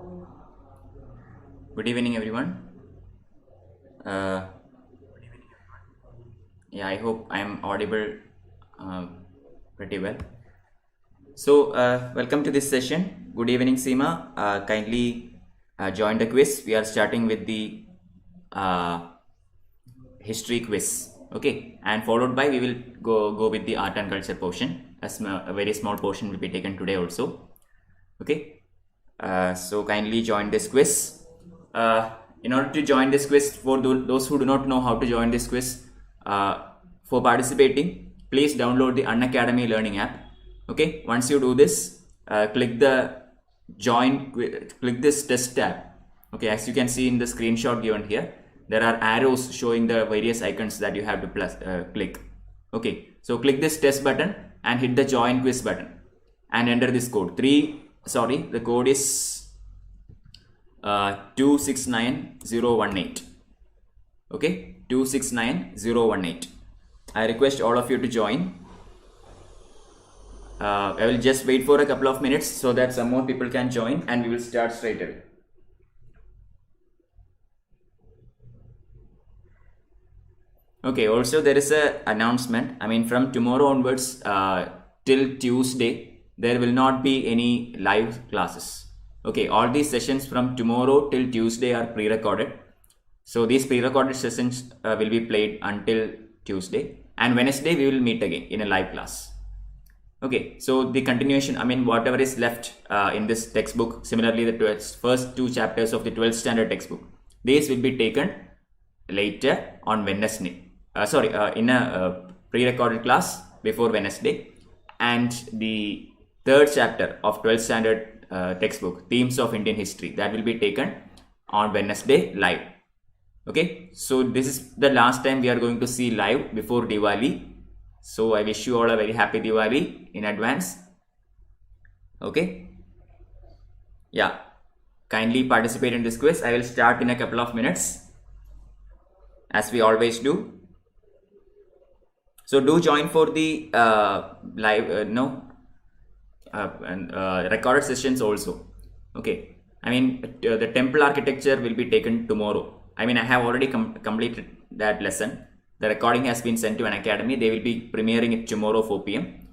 Good evening, everyone. Yeah, I hope I am audible uh, pretty well. So, welcome to this session. Good evening, Seema. Kindly join the quiz. We are starting with the history quiz. Okay, and followed by we will go with the art and culture portion. A very small portion will be taken today also. Okay, so kindly join this quiz. In order to join this quiz, for those who do not know how to join this quiz, for participating, please download the Unacademy learning app. Okay, once you do this, click the join, click this test tab. Okay, as you can see in the screenshot given here, there are arrows showing the various icons that you have to click. Okay, so click this test button and hit the join quiz button and enter this code. The code is 269018. Okay, 269018. I request all of you to join. I will just wait for a couple of minutes so that some more people can join and we will start straight away. Okay, also there is a announcement. I mean, from tomorrow onwards till Tuesday, there will not be any live classes. Okay, all these sessions from tomorrow till Tuesday are pre-recorded. So these pre-recorded sessions will be played until Tuesday, and Wednesday we will meet again in a live class. Okay, so the continuation, I mean, whatever is left in this textbook, similarly the first two chapters of the 12th standard textbook, these will be taken later on Wednesday. In a pre-recorded class before Wednesday, and the third chapter of 12th standard textbook, Themes of Indian History, that will be taken on Wednesday live. Okay, so this is the last time we are going to see live before Diwali. So I wish you all a very happy Diwali in advance. Okay, yeah, kindly participate in this quiz. I will start in a couple of minutes, as we always do. So do join for the recorded sessions also. Okay, I mean, the temple architecture will be taken tomorrow. I mean, I have already completed that lesson. The recording has been sent to Unacademy. They will be premiering it tomorrow 4 p.m.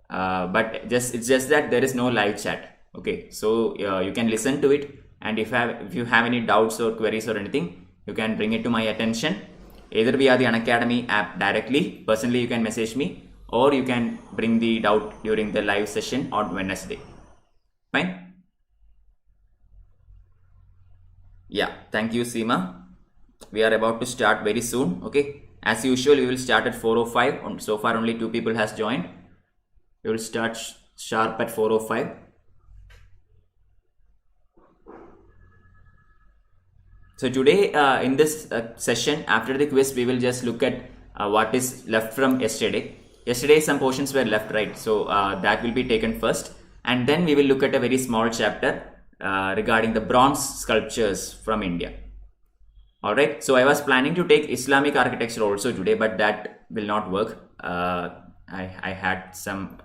But it's just that there is no live chat. Okay, so you can listen to it, and if you have any doubts or queries or anything, you can bring it to my attention. Either via the Unacademy app directly, personally you can message me, or you can bring the doubt during the live session on Wednesday. Fine? Yeah, thank you, Seema. We are about to start very soon. Okay, as usual, we will start at 4:05. So far, only 2 people has joined. We will start sharp at 4:05. So today in this session, after the quiz, we will just look at what is left from yesterday. Yesterday some portions were left, right? So that will be taken first, and then we will look at a very small chapter regarding the bronze sculptures from India. Alright, so I was planning to take Islamic architecture also today, but that will not work. I had some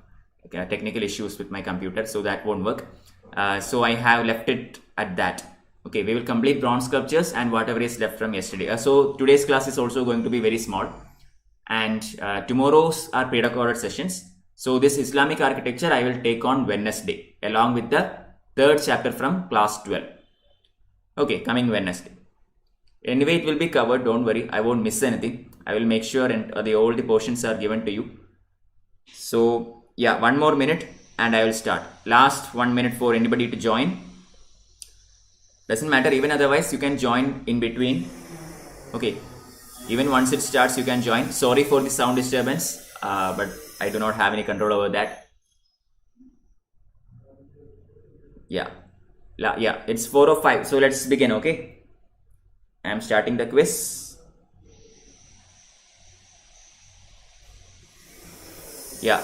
technical issues with my computer, so that won't work. So I have left it at that. Okay, we will complete bronze sculptures and whatever is left from yesterday. So today's class is also going to be very small, and tomorrow's are pre-recorded sessions. So this Islamic architecture I will take on Wednesday along with the third chapter from class 12. Okay, coming Wednesday. Anyway, it will be covered, don't worry, I won't miss anything. I will make sure and all the portions are given to you. So yeah, 1 more minute and I will start. Last 1 minute for anybody to join. Doesn't matter, even otherwise you can join in between. Okay, even once it starts you can join. Sorry for the sound disturbance, but I do not have any control over that. Yeah, it's 4:05, so let's begin. Okay, I am starting the quiz. Yeah,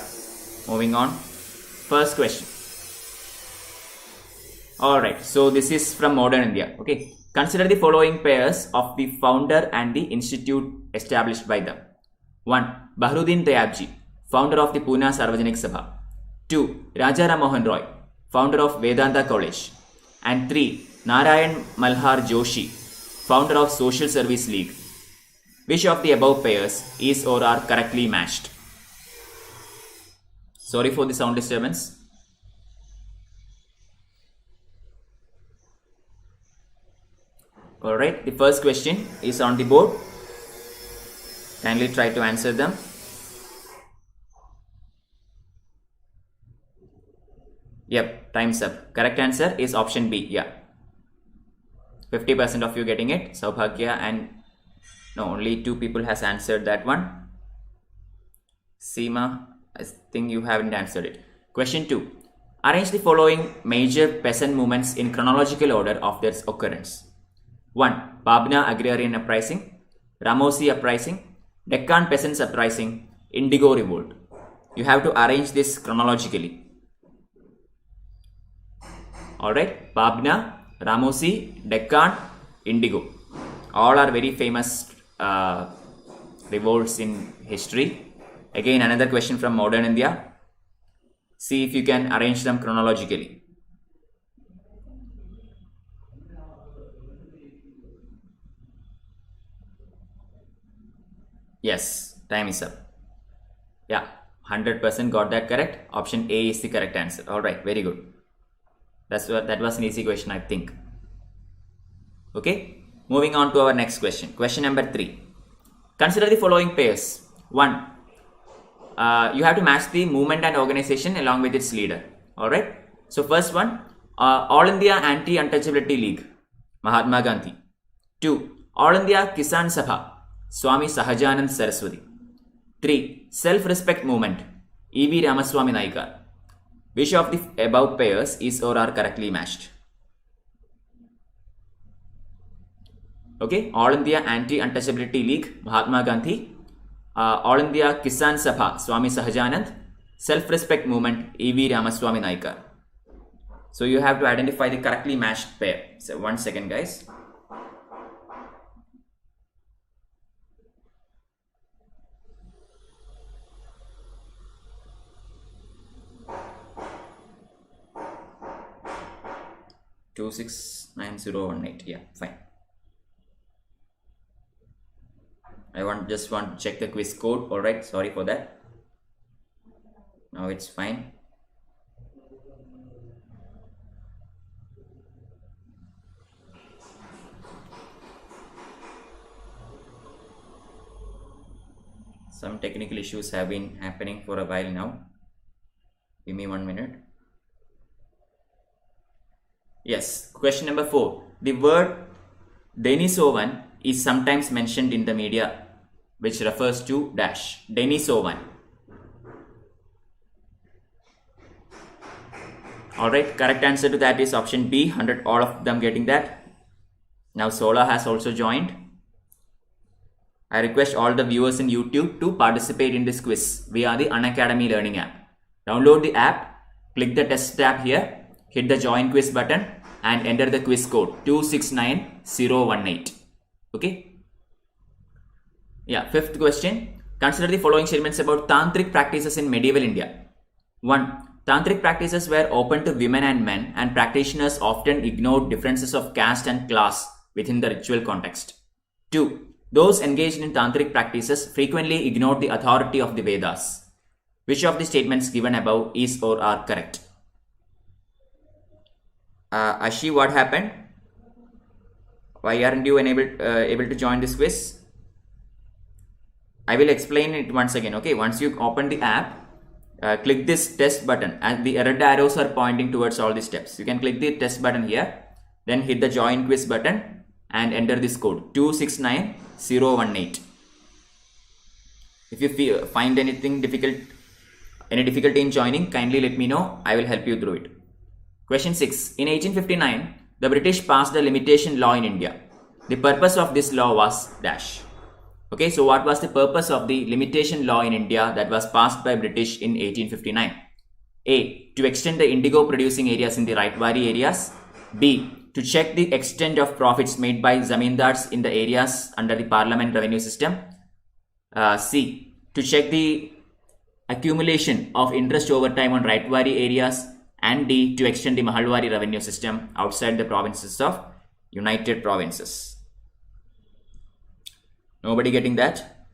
moving on. First question. Alright, so this is from modern India. Okay, consider the following pairs of the founder and the institute established by them. 1. Bahruddin Tayabji, founder of the Pune Sarvajanik Sabha. 2. Raja Ram Mohan Roy, founder of Vedanta College. And 3. Narayan Malhar Joshi, founder of Social Service League. Which of the above pairs is or are correctly matched? Sorry for the sound disturbance. Alright, the first question is on the board. Kindly try to answer them. Yep, time's up. Correct answer is option B. Yeah. 50% of you getting it. Saubhagya and no, only 2 people has answered that one. Seema, I think you haven't answered it. Question 2. Arrange the following major peasant movements in chronological order of their occurrence. 1. Pabna Agrarian Uprising, Ramosi Uprising, Deccan Peasants Uprising, Indigo Revolt. You have to arrange this chronologically. Alright, Pabna, Ramosi, Deccan, Indigo. All are very famous revolts in history. Again, another question from modern India. See if you can arrange them chronologically. Yes, time is up. Yeah, 100% got that correct. Option A is the correct answer. Alright, very good. That was an easy question, I think. Okay, moving on to our next question. Question number 3. Consider the following pairs. 1. You have to match the movement and organization along with its leader. Alright. So first one, All India Anti-Untouchability League, Mahatma Gandhi. 2. All India Kisan Sabha, Swami Sahajanand Saraswati. 3. Self-Respect Movement, E.V. Ramaswamy Naikar. Which of the above pairs is or are correctly matched? Okay, All India Anti-Untouchability League, Mahatma Gandhi. All India Kisan Sabha, Swami Sahajanand. Self-Respect Movement, E.V. Ramaswamy Naikar. So you have to identify the correctly matched pair. So 1 second, guys. Two 69018. Yeah, fine. I just want to check the quiz code. Alright, sorry for that. Now it's fine. Some technical issues have been happening for a while now. Give me 1 minute. Yes, question number 4. The word Denisovan is sometimes mentioned in the media, which refers to dash. Denisovan. Alright, correct answer to that is option B. 100, all of them getting that. Now Sola has also joined. I request all the viewers in YouTube to participate in this quiz via the Unacademy learning app. Download the app, click the test tab here, hit the join quiz button and enter the quiz code 269018. Okay. Yeah, 5th question. Consider the following statements about tantric practices in medieval India. 1. Tantric practices were open to women and men, and practitioners often ignored differences of caste and class within the ritual context. 2. Those engaged in tantric practices frequently ignored the authority of the Vedas. Which of the statements given above is or are correct? Ashi, what happened? Why aren't you able to join this quiz? I will explain it once again. Okay, once you open the app, click this test button and the red arrows are pointing towards all the steps. You can click the test button here, then hit the join quiz button and enter this code 269018. If you find anything difficult, any difficulty in joining, kindly let me know. I will help you through it. Question 6. In 1859, the British passed a limitation law in India. The purpose of this law was dash. Okay, so what was the purpose of the limitation law in India that was passed by British in 1859? A. To extend the indigo producing areas in the Raitwari areas. B. To check the extent of profits made by zamindars in the areas under the parliament revenue system. C. To check the accumulation of interest over time on Raitwari areas. and D. To extend the Mahalwari revenue system outside the provinces of United Provinces. Nobody getting that?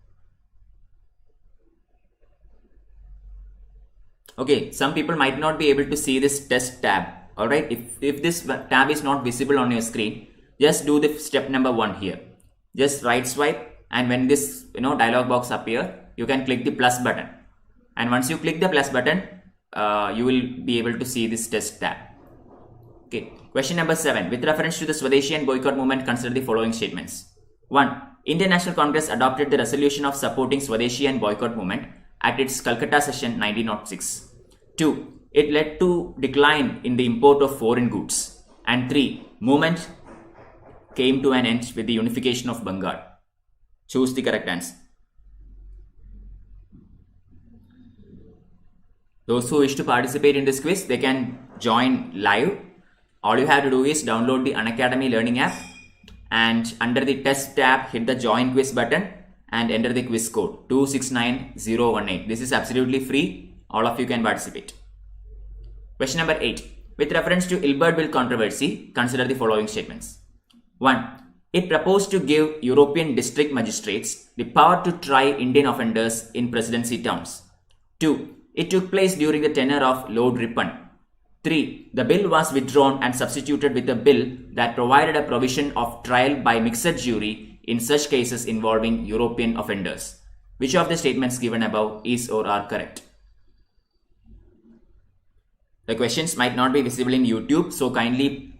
Okay, some people might not be able to see this test tab. Alright, if this tab is not visible on your screen, just do the step number 1 here. Just right swipe, and when this dialog box appear, you can click the plus button. And once you click the plus button, you will be able to see this test tab. Okay, question number 7. With reference to the Swadeshi and boycott movement, consider the following statements. 1. Indian National Congress adopted the resolution of supporting Swadeshi and boycott movement at its Calcutta session 1906. 2. It led to decline in the import of foreign goods. And 3. Movement came to an end with the unification of Bengal. Choose the correct answer. Those who wish to participate in this quiz, they can join live. All you have to do is download the Unacademy learning app, and under the test tab, hit the join quiz button and enter the quiz code 269018. This is absolutely free. All of you can participate. Question number 8. With reference to Ilbert Bill controversy, consider the following statements. 1. It proposed to give European district magistrates the power to try Indian offenders in presidency towns. 2. It took place during the tenure of Lord Ripon. 3. The bill was withdrawn and substituted with a bill that provided a provision of trial by mixed jury in such cases involving European offenders. Which of the statements given above is or are correct? The questions might not be visible in YouTube, so kindly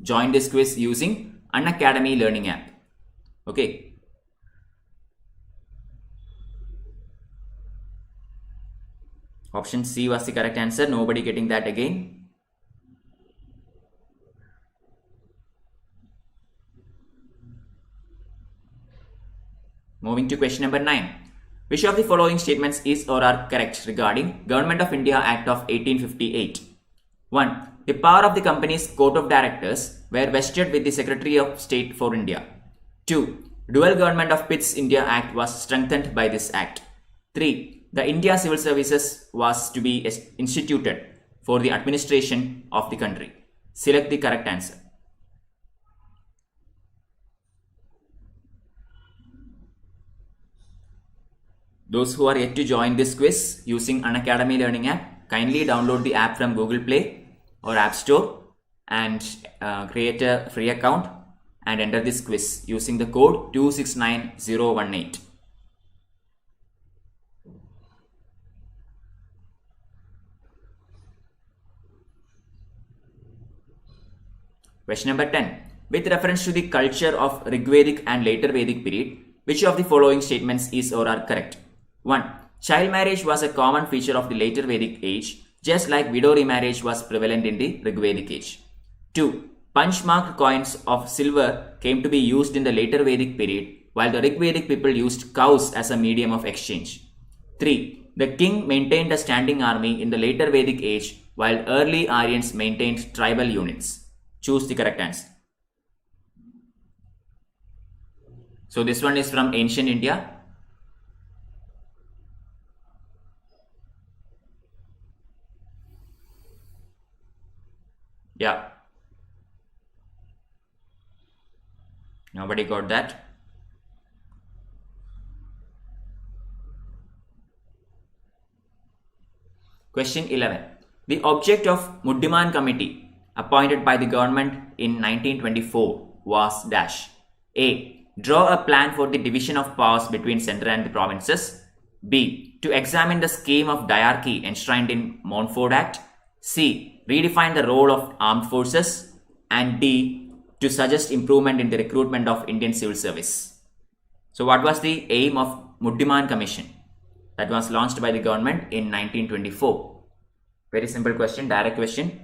join this quiz using Unacademy learning app. Okay. Option C was the correct answer. Nobody getting that again. Moving to question number 9. Which of the following statements is or are correct regarding Government of India Act of 1858? 1. The power of the company's court of directors were vested with the Secretary of State for India. 2. Dual Government of Pitt's India Act was strengthened by this act. 3. The India Civil Services was to be instituted for the administration of the country. Select the correct answer. Those who are yet to join this quiz using Unacademy learning app, kindly download the app from Google Play or App Store and create a free account and enter this quiz using the code 269018. Question number 10. With reference to the culture of Rigvedic and later Vedic period, which of the following statements is or are correct? 1. Child marriage was a common feature of the later Vedic age, just like widow remarriage was prevalent in the Rigvedic age. 2. Punch-marked coins of silver came to be used in the later Vedic period, while the Rigvedic people used cows as a medium of exchange. 3. The king maintained a standing army in the later Vedic age, while early Aryans maintained tribal units. Choose the correct answer. So this one is from ancient India. Yeah. Nobody got that. Question 11. The object of Muddiman Committee appointed by the government in 1924 was dash. A. Draw a plan for the division of powers between centre and the provinces. B. To examine the scheme of diarchy enshrined in Montfort Act. C. Redefine the role of armed forces. And D. To suggest improvement in the recruitment of Indian civil service. So what was the aim of Muddiman Commission that was launched by the government in 1924? Very simple question, direct question.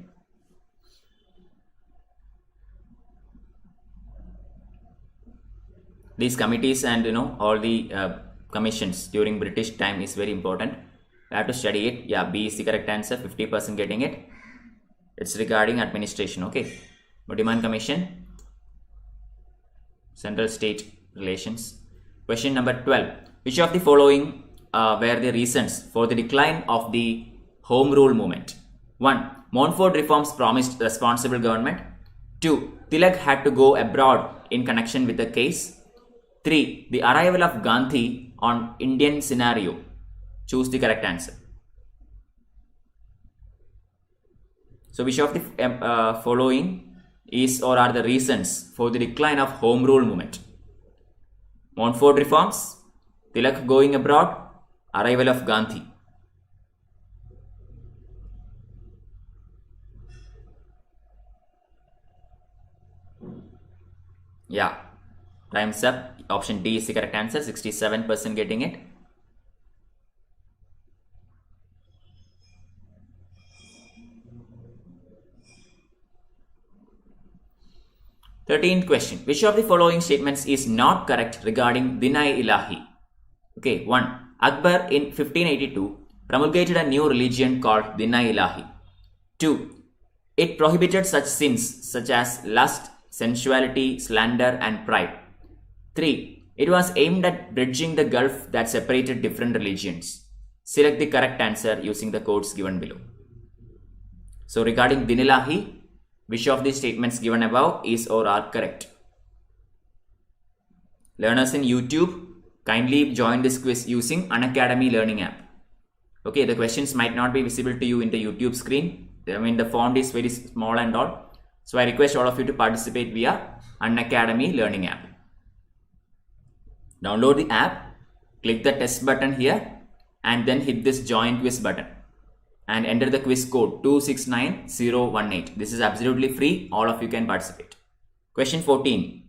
These committees and all the commissions during British time is very important. You have to study it. Yeah, B is the correct answer. 50% getting it. It's regarding administration. Okay. Muddiman Commission, Central State Relations. Question number 12. Which of the following were the reasons for the decline of the Home Rule movement? 1. Montfort reforms promised responsible government. 2. Tilak had to go abroad in connection with the case. 3. The arrival of Gandhi on Indian scenario. Choose the correct answer. So which of the following is or are the reasons for the decline of Home Rule movement? Montfort reforms, Tilak going abroad, arrival of Gandhi. Yeah, time's up. Option D is the correct answer. 67% getting it. Thirteenth question. Which of the following statements is not correct regarding Din-i-Ilahi? Okay, 1. Akbar in 1582 promulgated a new religion called Din-i-Ilahi. 2. It prohibited such sins such as lust, sensuality, slander and pride. 3. It was aimed at bridging the gulf that separated different religions. Select the correct answer using the codes given below. So regarding Din-i-Ilahi, which of these statements given above is or are correct? Learners in YouTube, kindly join this quiz using Unacademy learning app. Okay, the questions might not be visible to you in the YouTube screen. I mean, the font is very small and all. So I request all of you to participate via Unacademy learning app. Download the app, click the test button here and then hit this join quiz button and enter the quiz code 269018. This is absolutely free. All of you can participate. Question 14.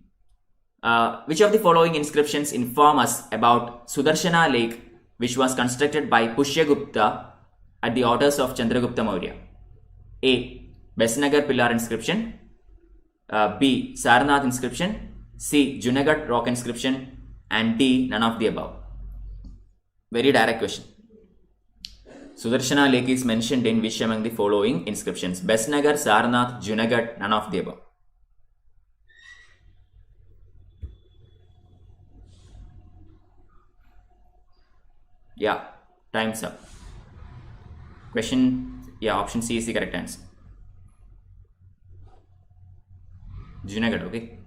Which of the following inscriptions inform us about Sudarshana Lake, which was constructed by Pushyagupta at the orders of Chandragupta Maurya? A. Besnagar Pillar inscription. B. Sarnath inscription. C. Junagadh rock inscription. And D. None of the above. Very direct question. Sudarshana Lake is mentioned in which among the following inscriptions? Besnagar, Sarnath, Junagadh, none of the above. Yeah, time's up. Question, yeah, option C is the correct answer. Junagadh, okay.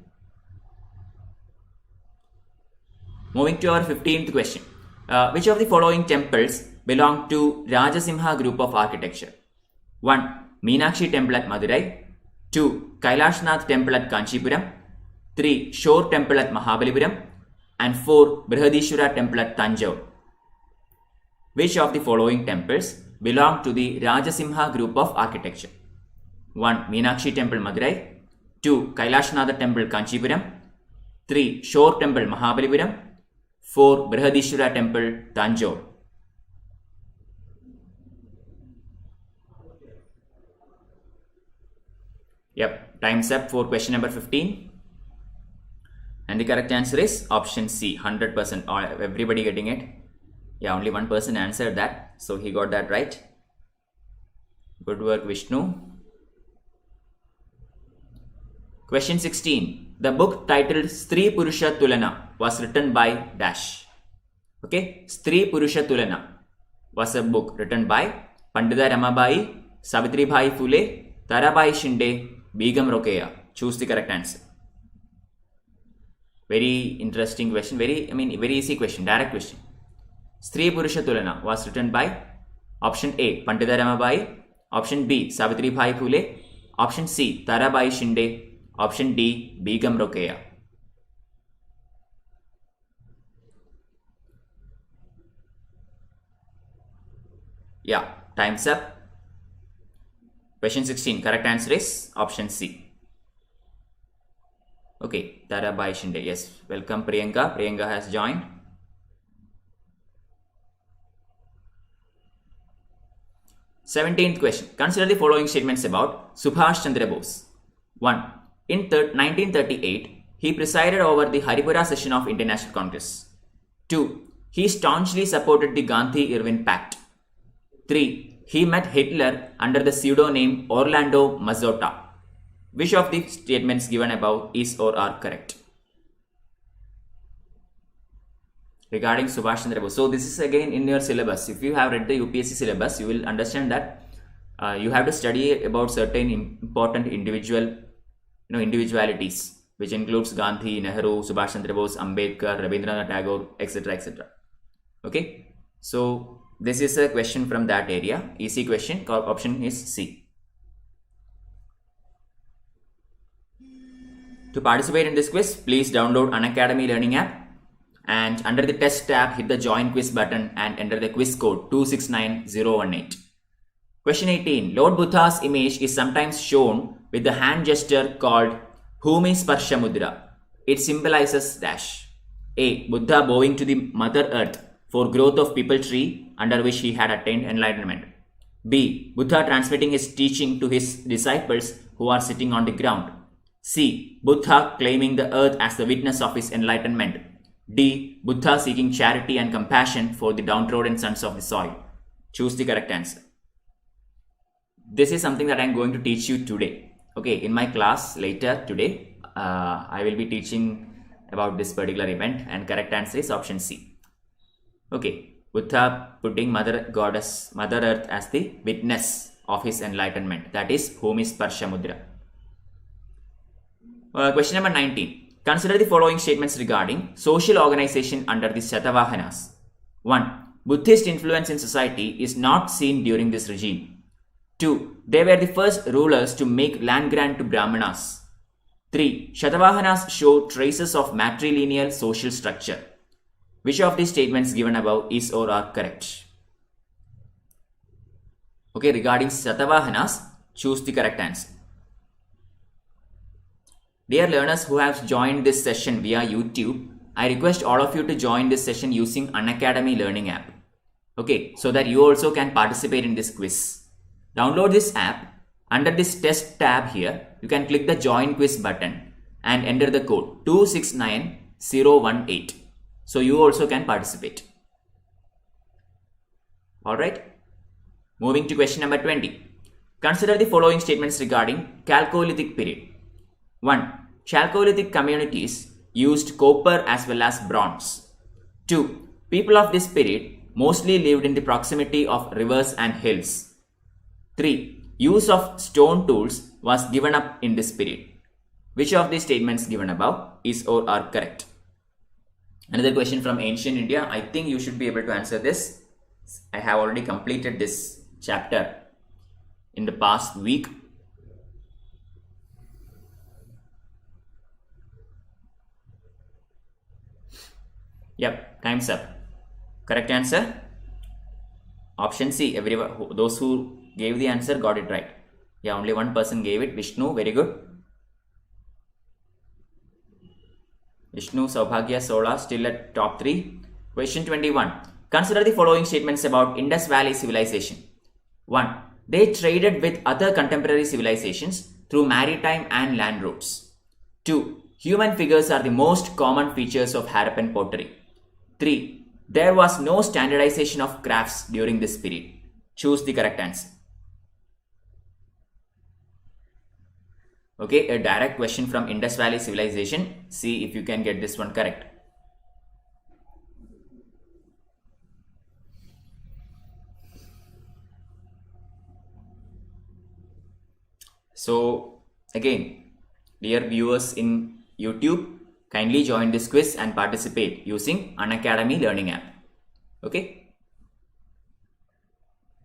Moving to our 15th question. Which of the following temples belong to Rajasimha group of architecture? 1. Meenakshi temple at Madurai. 2. Kailashnath temple at Kanchipuram. 3. Shore temple at Mahabalipuram. And 4. Brihadishwara temple at Tanjore. Which of the following temples belong to the Rajasimha group of architecture? 1. Meenakshi temple Madurai. 2. Kailashnath temple Kanchipuram. 3. Shore temple Mahabalipuram. 4. Brihadishwara temple Tanjore. Yep, time's up for question number 15. And the correct answer is option C, 100%. Everybody getting it? Yeah, only one person answered that. So he got that right. Good work, Vishnu. Question 16. The book titled Stree Purusha Tulana was written by Dash. Okay, Stree Purusha Tulana was a book written by Pandita Ramabai, Savitribai Phule, Tarabai Shinde, Begum Rokeya. Choose the correct answer. Very interesting question. Very easy question, direct question. Stree Purusha Tulana was written by option A, Pandita Ramabai, option B, Savitribai Phule, option C, Tarabai Shinde, option D, Begum Rokeya. Yeah, time's up. Question 16, correct answer is option C. Okay, Tarabai Shinde. Yes, welcome Priyanka. Priyanka has joined. Seventeenth question. Consider the following statements about Subhash Chandra Bose. 1. In 1938, he presided over the Haripura session of Indian National Congress. 2. He staunchly supported the Gandhi-Irwin Pact. 3. He met Hitler under the pseudonym Orlando Mazzotta. Which of the statements given above is or are correct? Regarding Subhash Chandra Bose. So this is again in your syllabus. If you have read the UPSC syllabus, you will understand that you have to study about certain important individualities, which includes Gandhi, Nehru, Subhash Chandra Bose, Ambedkar, Rabindranath Tagore, etc., etc. Okay, so this is a question from that area. Easy question. Option is C. To participate in this quiz, please download Unacademy Learning app, and under the test tab, hit the join quiz button and enter the quiz code 269018. Question 18. Lord Buddha's image is sometimes shown with the hand gesture called Bhumi Sparsha Mudra. It symbolizes dash. A. Buddha bowing to the Mother Earth for growth of people tree under which he had attained enlightenment. B. Buddha transmitting his teaching to his disciples who are sitting on the ground. C. Buddha claiming the earth as the witness of his enlightenment. D. Buddha seeking charity and compassion for the downtrodden sons of the soil. Choose the correct answer. This is something that I am going to teach you today. Okay, in my class later today, I will be teaching about this particular event, and correct answer is option C. Okay, Buddha putting Mother Earth as the witness of his enlightenment. That is Bhumi Sparsha Mudra. Question number 19. Consider the following statements regarding social organization under the Shatavahanas. 1. Buddhist influence in society is not seen during this regime. 2. They were the first rulers to make land grant to Brahmanas. 3. Shatavahanas show traces of matrilineal social structure. Which of these statements given above is or are correct? Okay, regarding Shatavahanas, choose the correct answer. Dear learners who have joined this session via YouTube, I request all of you to join this session using Unacademy Learning app. Okay, so that you also can participate in this quiz. Download this app. Under this test tab here, you can click the join quiz button and enter the code 269018. So you also can participate. Alright, moving to question number 20. Consider the following statements regarding Chalcolithic period. 1. Chalcolithic communities used copper as well as bronze. 2. People of this period mostly lived in the proximity of rivers and hills. 3. Use of stone tools was given up in this period. Which of these statements given above is or are correct? Another question from ancient India. I think you should be able to answer this. I have already completed this chapter in the past week. Yep, time's up. Correct answer? Option C. Everyone, those who gave the answer got it right. Yeah, only one person gave it. Vishnu, very good. Vishnu, Saubhagya, Sola, still at top 3. Question 21. Consider the following statements about Indus Valley civilization. 1. They traded with other contemporary civilizations through maritime and land routes. 2. Human figures are the most common features of Harappan pottery. 3. There was no standardization of crafts during this period. Choose the correct answer. Okay, a direct question from Indus Valley civilization. See if you can get this one correct. So again, dear viewers in YouTube, kindly join this quiz and participate using Unacademy Learning app. Okay.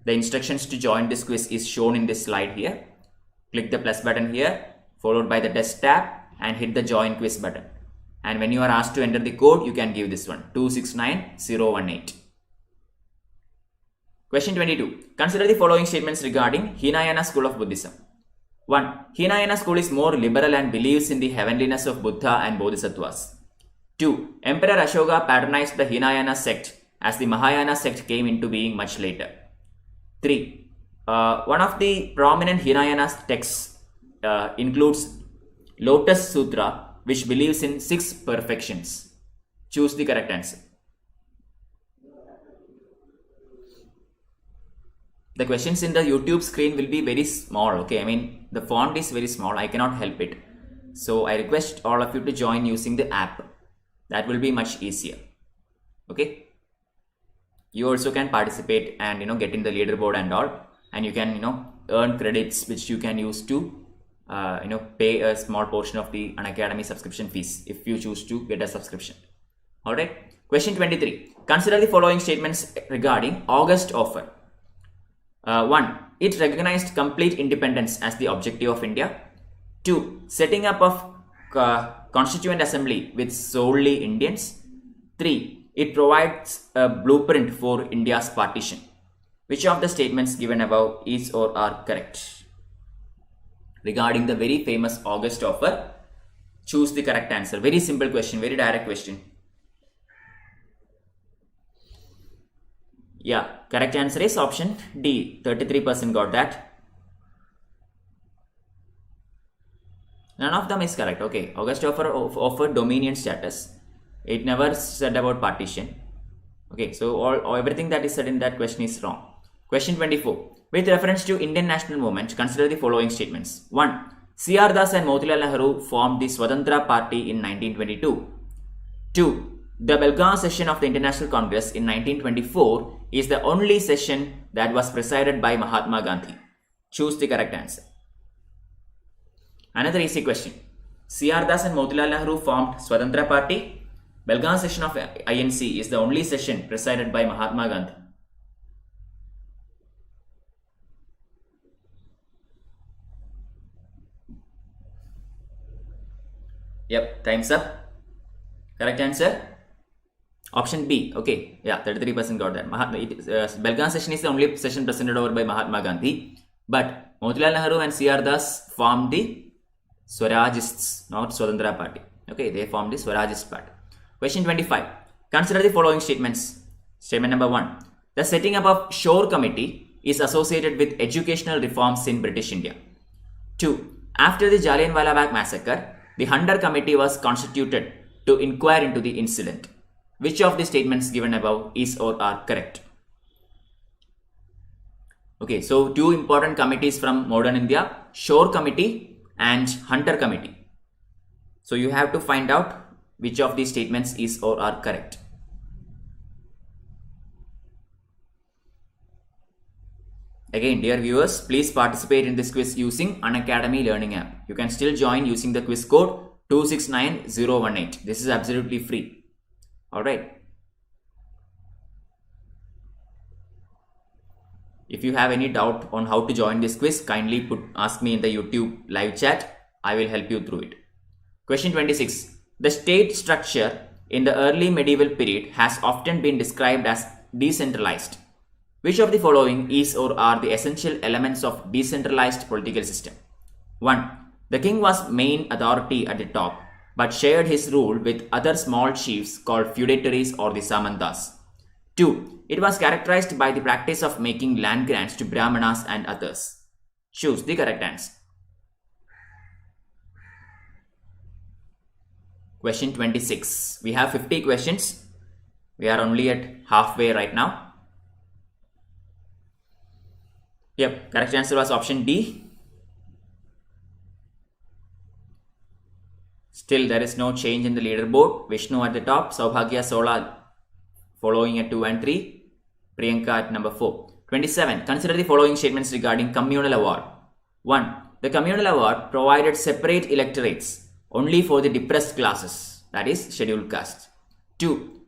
The instructions to join this quiz is shown in this slide here. Click the plus button here, followed by the test tab, and hit the join quiz button. And when you are asked to enter the code, you can give this one 269018. Question 22. Consider the following statements regarding Hinayana school of Buddhism. 1. Hinayana school is more liberal and believes in the heavenliness of Buddha and Bodhisattvas. 2. Emperor Ashoka patronized the Hinayana sect as the Mahayana sect came into being much later. 3. One of the prominent Hinayana texts includes Lotus Sutra, which believes in 6 perfections. Choose the correct answer. The questions in the YouTube screen will be very small. Okay, I mean the font is very small. I cannot help it. So I request all of you to join using the app. That will be much easier. Okay. You also can participate and get in the leaderboard and all. and you can earn credits which you can use to pay a small portion of the Unacademy subscription fees if you choose to get a subscription. Alright, question 23. Consider the following statements regarding August offer. 1. It recognized complete independence as the objective of India. 2. Setting up of Constituent Assembly with solely Indians. 3. It provides a blueprint for India's partition. Which of the statements given above is or are correct? Regarding the very famous August offer, choose the correct answer. Very simple question, very direct question. Yeah, correct answer is option D. 33% got that. None of them is correct. Okay, August offer offered dominion status. It never said about partition. Okay, so everything that is said in that question is wrong. Question 24. With reference to Indian national movement, consider the following statements. 1. C.R. Das and Motilal Nehru formed the Swatantra Party in 1922. 2. The Belgaum session of the International Congress in 1924 is the only session that was presided by Mahatma Gandhi. Choose the correct answer. Another easy question. C.R. Das and Motilal Nehru formed Swatantra Party. Belgaum session of INC is the only session presided by Mahatma Gandhi. Yep, time's up. Correct answer? Option B. Okay, yeah, 33% got that. Belgaum session is the only session presented over by Mahatma Gandhi. But Motilal Nehru and C.R. Das formed the Swarajists, not Swatantra Party. Okay, they formed the Swarajist Party. Question 25. Consider the following statements. Statement number 1. The setting up of Shore Committee is associated with educational reforms in British India. 2. After the Jallianwala Bagh massacre, the Hunter Committee was constituted to inquire into the incident. Which of the statements given above is or are correct? Okay, so two important committees from modern India, Shore Committee and Hunter Committee. So you have to find out which of these statements is or are correct. Again, dear viewers, please participate in this quiz using Unacademy Learning app. You can still join using the quiz code 269018. This is absolutely free. Alright. If you have any doubt on how to join this quiz, kindly ask me in the YouTube live chat. I will help you through it. Question 26. The state structure in the early medieval period has often been described as decentralized. Which of the following is or are the essential elements of decentralized political system? 1. The king was main authority at the top, but shared his rule with other small chiefs called feudatories or the samantas. 2. It was characterized by the practice of making land grants to brahmanas and others. Choose the correct answer. Question 26. We have 50 questions. We are only at halfway right now. Yep, correct answer was option D. Still, there is no change in the leaderboard. Vishnu at the top, Saubhagya Sola following at 2 and 3, Priyanka at number 4. 27. Consider the following statements regarding communal award. 1. The communal award provided separate electorates only for the depressed classes, that is, scheduled castes. 2.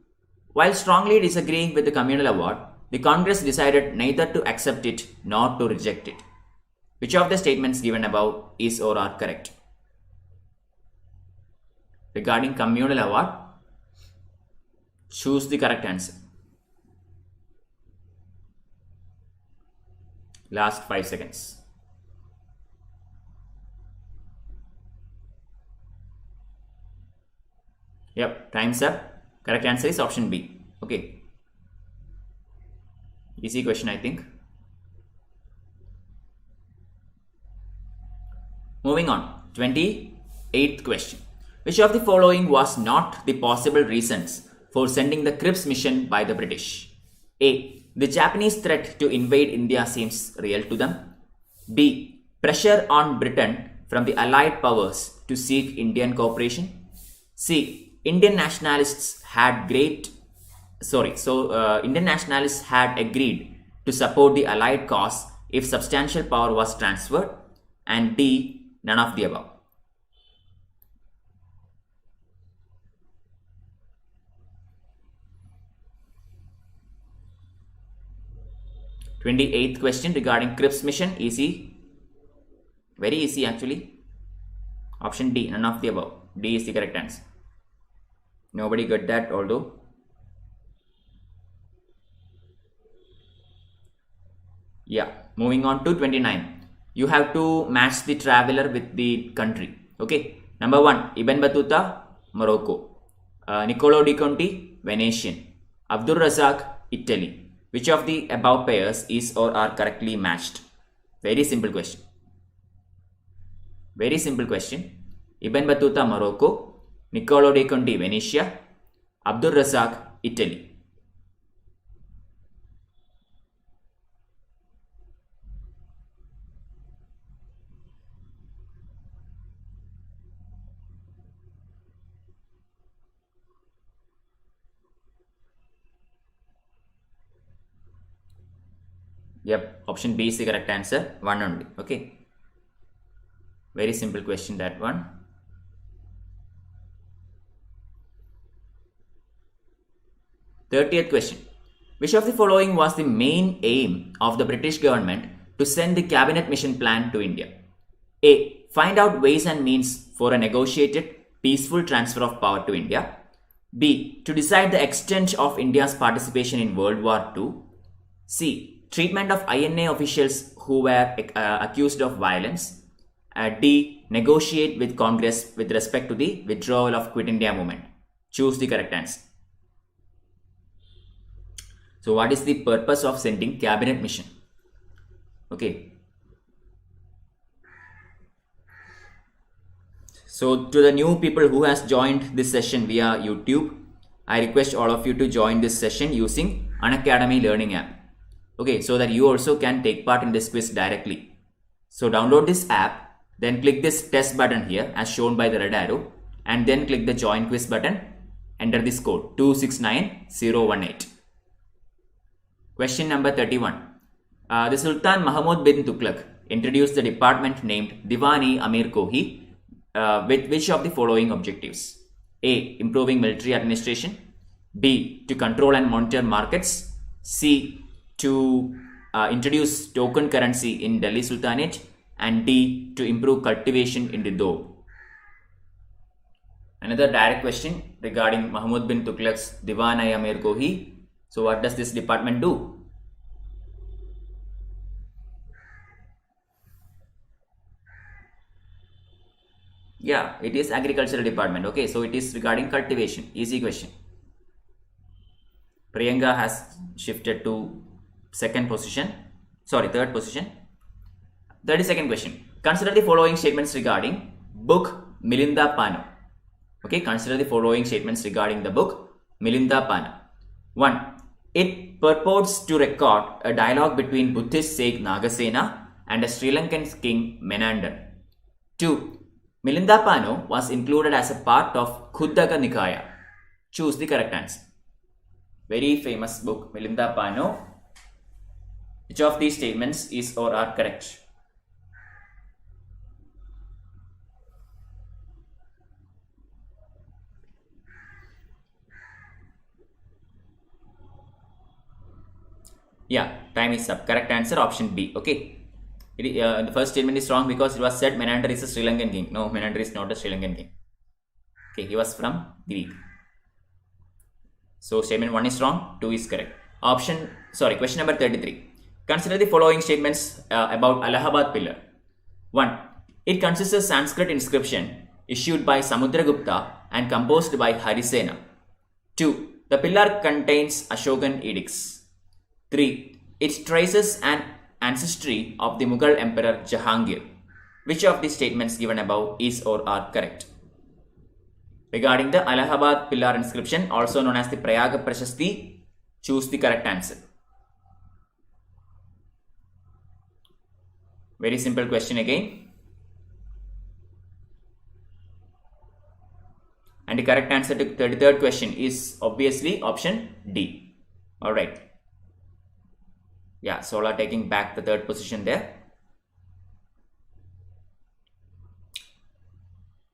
While strongly disagreeing with the communal award, the Congress decided neither to accept it nor to reject it. Which of the statements given above is or are correct? Regarding communal award, choose the correct answer. Last 5 seconds. Yep, time's up. Correct answer is option B. Okay. Easy question, I think. Moving on. 28th question. Which of the following was not the possible reasons for sending the Cripps mission by the British? A. The Japanese threat to invade India seems real to them. B. Pressure on Britain from the Allied powers to seek Indian cooperation. C. Indian nationalists had agreed to support the Allied cause if substantial power was transferred, and D, none of the above. The 28th question regarding Cripps mission, easy, very easy actually. Option D, none of the above. D is the correct answer. Nobody got that, although. Yeah, moving on to 29. You have to match the traveler with the country. Okay, number 1, Ibn Battuta, Morocco. Niccolo di Conti, Venetian. Abdul Razak, Italy. Which of the above pairs is or are correctly matched? Very simple question. Very simple question. Ibn Battuta, Morocco. Niccolo di Conti, Venetia. Abdul Razak, Italy. Yep, option B is the correct answer. One only. Okay. Very simple question, that one. Thirtieth question. Which of the following was the main aim of the British government to send the cabinet mission plan to India? A. Find out ways and means for a negotiated, peaceful transfer of power to India. B. To decide the extent of India's participation in World War II. C. Treatment of INA officials who were accused of violence. D. Negotiate with Congress with respect to the withdrawal of Quit India movement. Choose the correct answer. So what is the purpose of sending cabinet mission? Okay. So to the new people who has joined this session via YouTube, I request all of you to join this session using Unacademy learning app. Okay, so that you also can take part in this quiz directly. So download this app, then click this test button here as shown by the red arrow, and then click the join quiz button. Enter this code 269018. Question number 31. The Sultan Mahmud bin Tughlaq introduced the department named Diwan-e-Amir Kohi with which of the following objectives? A. Improving military administration. B. To control and monitor markets. C. To introduce token currency in Delhi Sultanate. And D. To improve cultivation in the Doab. Another direct question regarding Mahmud bin Tughlaq's Diwan-e-Amir Kohi. So what does this department do? Yeah, it is agricultural department. Okay, so it is regarding cultivation. Easy question. Priyanka has shifted to third position. 32nd question. Consider the following statements regarding book Milinda Pano. Okay, consider the following statements regarding the book Milinda Pano. 1. It purports to record a dialogue between Buddhist sage Nagasena and a Sri Lankan king Menander. 2. Milinda Pano was included as a part of Khuddaka Nikaya. Choose the correct answer. Very famous book Milinda Pano. Which of these statements is or are correct? Yeah, time is up. Correct answer option B. Okay. The first statement is wrong because it was said Menander is a Sri Lankan king. No, Menander is not a Sri Lankan king. Okay, he was from Greek. So statement 1 is wrong, 2 is correct. Question number 33. Consider the following statements about Allahabad pillar. 1. It consists of Sanskrit inscription issued by Samudragupta and composed by Harisena. 2. The pillar contains Ashokan edicts. 3. It traces an ancestry of the Mughal Emperor Jahangir. Which of the statements given above is or are correct? Regarding the Allahabad pillar inscription, also known as the Prayaga Prashasti, choose the correct answer. Very simple question again. And the correct answer to 33rd question is obviously option D. Alright. Yeah, Sola taking back the third position there.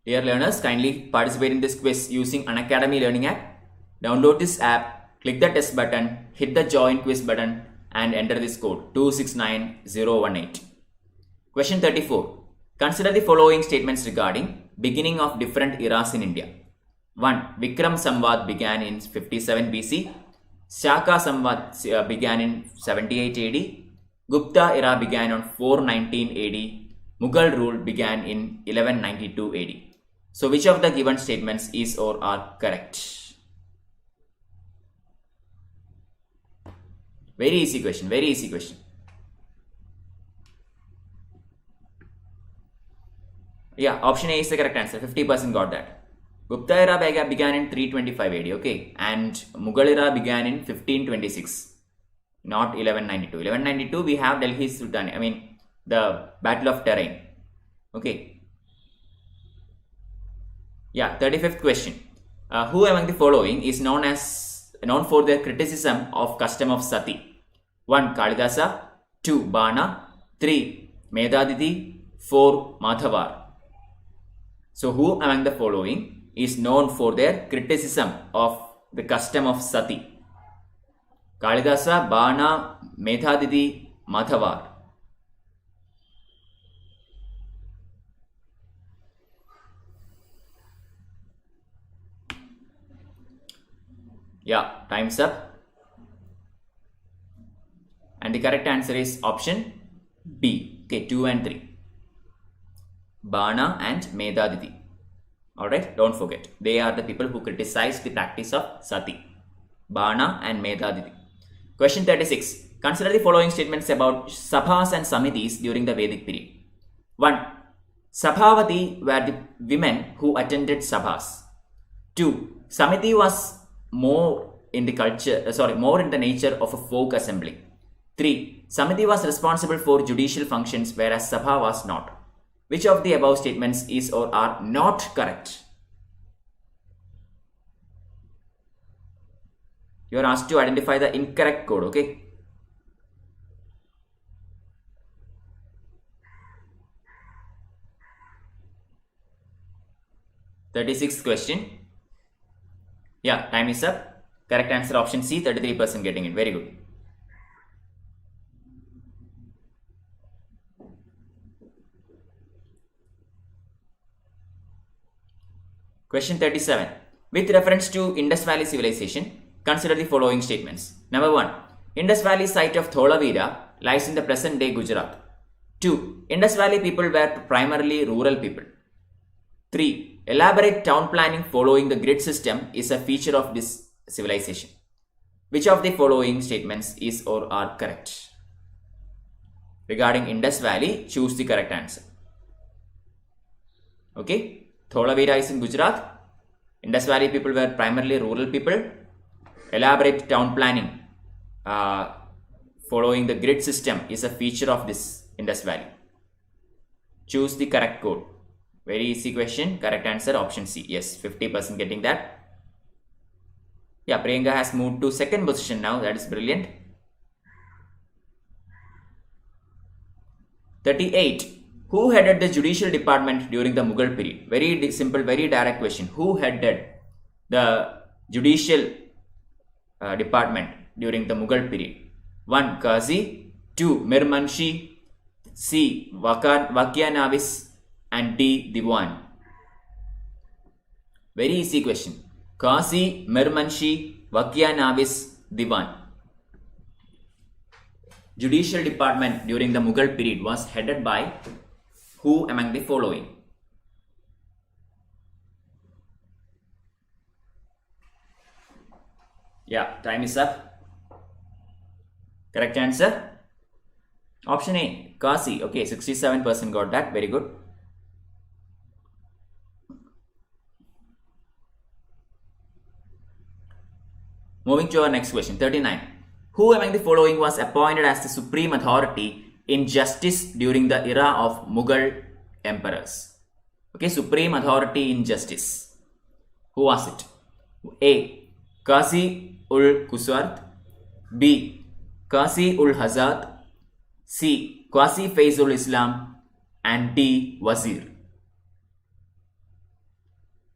Dear learners, kindly participate in this quiz using Unacademy Learning app. Download this app, click the test button, hit the join quiz button and enter this code 269018. Question 34. Consider the following statements regarding beginning of different eras in India. 1. Vikram Samvat began in 57 BC. Shaka Samvat began in 78 AD. Gupta era began on 419 AD. Mughal rule began in 1192 AD. So which of the given statements is or are correct? Very easy question, very easy question. Yeah, option A is the correct answer. 50% got that. Gupta era began in 325 AD, okay, and Mughal era began in 1526, not 1192. 1192 we have Delhi Sultan, the Battle of Terrain, okay. Yeah, 35th question. Who among the following is known for their criticism of custom of sati? 1. Kalidasa, 2. Bana, 3. Medadidi, 4. Madhavar. So who among the following is known for their criticism of the custom of sati? Kalidasa, Bana, Medadidi, Madhavar. Yeah, time's up. And the correct answer is option B. Okay, 2 and 3. Bana and Medadidi. Alright, don't forget. They are the people who criticize the practice of sati. Bana and Medadidi. Question 36. Consider the following statements about sabhas and samitis during the Vedic period. 1. Sabhavati were the women who attended sabhas. 2. Samiti was more in the nature of a folk assembly. 3. Samiti was responsible for judicial functions whereas Sabha was not. Which of the above statements is or are not correct? You are asked to identify the incorrect code, okay? Thirty-sixth question. Yeah, time is up. Correct answer option C, 33% getting it. Very good. Question 37. With reference to Indus Valley civilization, consider the following statements. Number 1. Indus Valley site of Dholavira lies in the present day Gujarat. 2. Indus Valley people were primarily rural people. 3. Elaborate town planning following the grid system is a feature of this civilization. Which of the following statements is or are correct? Regarding Indus Valley, choose the correct answer. Okay, Dholavira is in Gujarat. Indus Valley people were primarily rural people. Elaborate town planning following the grid system is a feature of this Indus Valley. Choose the correct code. Very easy question. Correct answer option C. Yes, 50% getting that. Yeah, Priyanka has moved to second position now. That is brilliant. 38. Who headed the judicial department during the Mughal period? Very simple, very direct question. Who headed the judicial department during the Mughal period? 1. Qazi, 2. Mir Munshi, C. Vakya and D. Diwan. Very easy question. Qazi, Mir Munshi, Vakya Diwan. Judicial department during the Mughal period was headed by who among the following? Yeah, time is up. Correct answer? Option A, Qazi. Okay, 67% got that. Very good. Moving to our next question, 39. Who among the following was appointed as the supreme authority in justice during the era of Mughal emperors? Okay, supreme authority in justice. Who was it? A. Qazi ul Quswat. B. Qasi ul Hazad, C. Qasi Faizul Islam, and D. Wazir.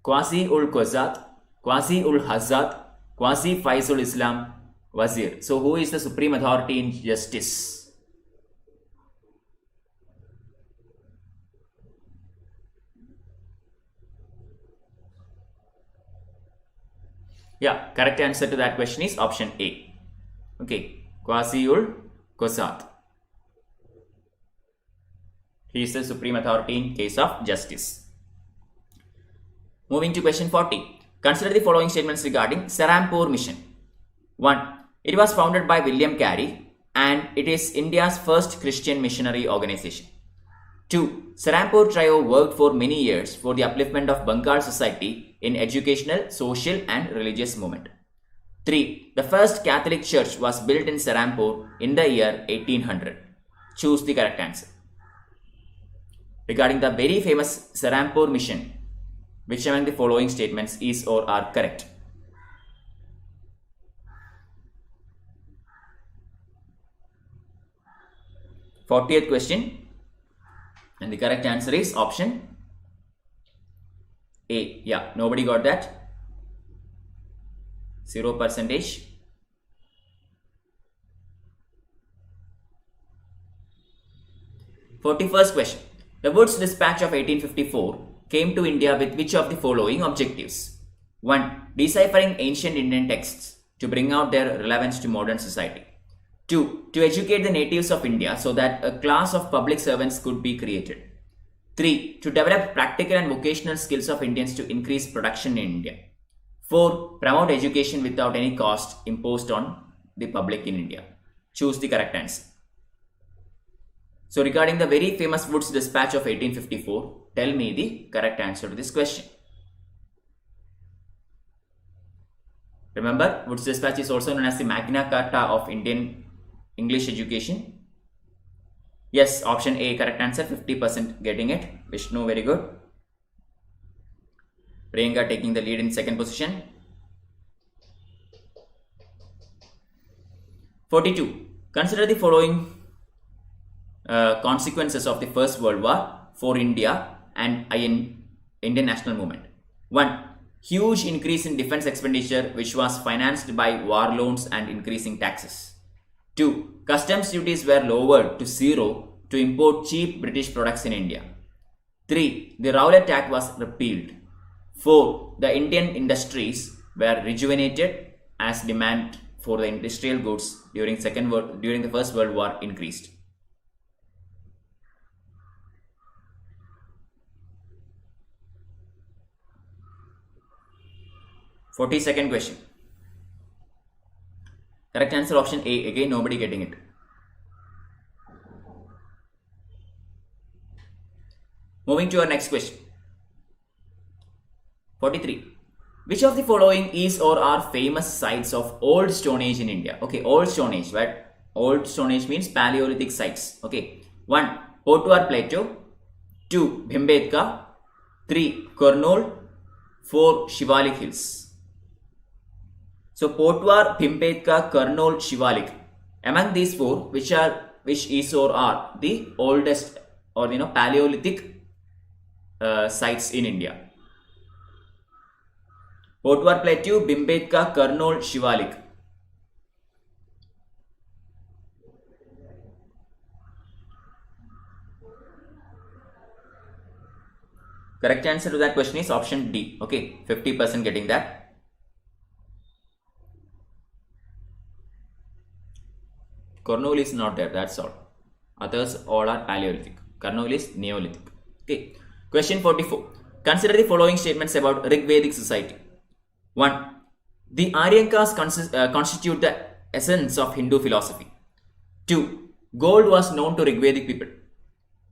Qasi ul Qazat, Qasi ul Hazad, Qasi Faizul Islam, Wazir. So who is the supreme authority in justice? Yeah, correct answer to that question is option A. Okay, Qasi ul Qazat. He is the supreme authority in case of justice. Moving to question 40. Consider the following statements regarding Serampore mission. 1. It was founded by William Carey and it is India's first Christian missionary organization. 2. Serampore Trio worked for many years for the upliftment of Bengal society in educational, social and religious movement. 3. The first Catholic church was built in Serampore in the year 1800. Choose the correct answer. Regarding the very famous Serampore mission, which among the following statements is or are correct? Fortieth question, and the correct answer is option A. Yeah, nobody got that. 0%. 41st question. The Woods Dispatch of 1854 came to India with which of the following objectives? 1. Deciphering ancient Indian texts to bring out their relevance to modern society. 2. To educate the natives of India so that a class of public servants could be created. 3. To develop practical and vocational skills of Indians to increase production in India. 4. Promote education without any cost imposed on the public in India. Choose the correct answer. So regarding the very famous Woods Dispatch of 1854, tell me the correct answer to this question. Remember, Woods Dispatch is also known as the Magna Carta of Indian English education. Yes, option A, correct answer, 50% getting it. Vishnu, very good. Priyanka taking the lead in second position. 42. Consider the following consequences of the First World War for India and Indian national movement. 1. Huge increase in defense expenditure which was financed by war loans and increasing taxes. 2. Customs duties were lowered to zero to import cheap British products in India. 3. The Rowlatt Act was repealed. 4. The Indian industries were rejuvenated as demand for the industrial goods during the First World War increased. Second question. Correct answer option A. Again, nobody getting it. Moving to our next question. 43. Which of the following is or are famous sites of Old Stone Age in India? Okay, Old Stone Age, right? Old Stone Age means Paleolithic sites. Okay. 1. Potwar Plateau. 2. Bhimbetka. 3. Kurnool. 4. Shivalik Hills. So Potwar, Bhimbetka, Kurnool, Shivalik. Among these four, which is or are the oldest or Paleolithic sites in India? Potwar Plateau, Bhimbetka, Kurnool, Shivalik. Correct answer to that question is option D. Okay, 50% getting that. Kurnool is not there, that's all. Others all are Paleolithic. Kurnool is Neolithic. Okay. Question 44. Consider the following statements about Rigvedic society. 1. The Aryankas constitute the essence of Hindu philosophy. 2. Gold was known to Rigvedic people.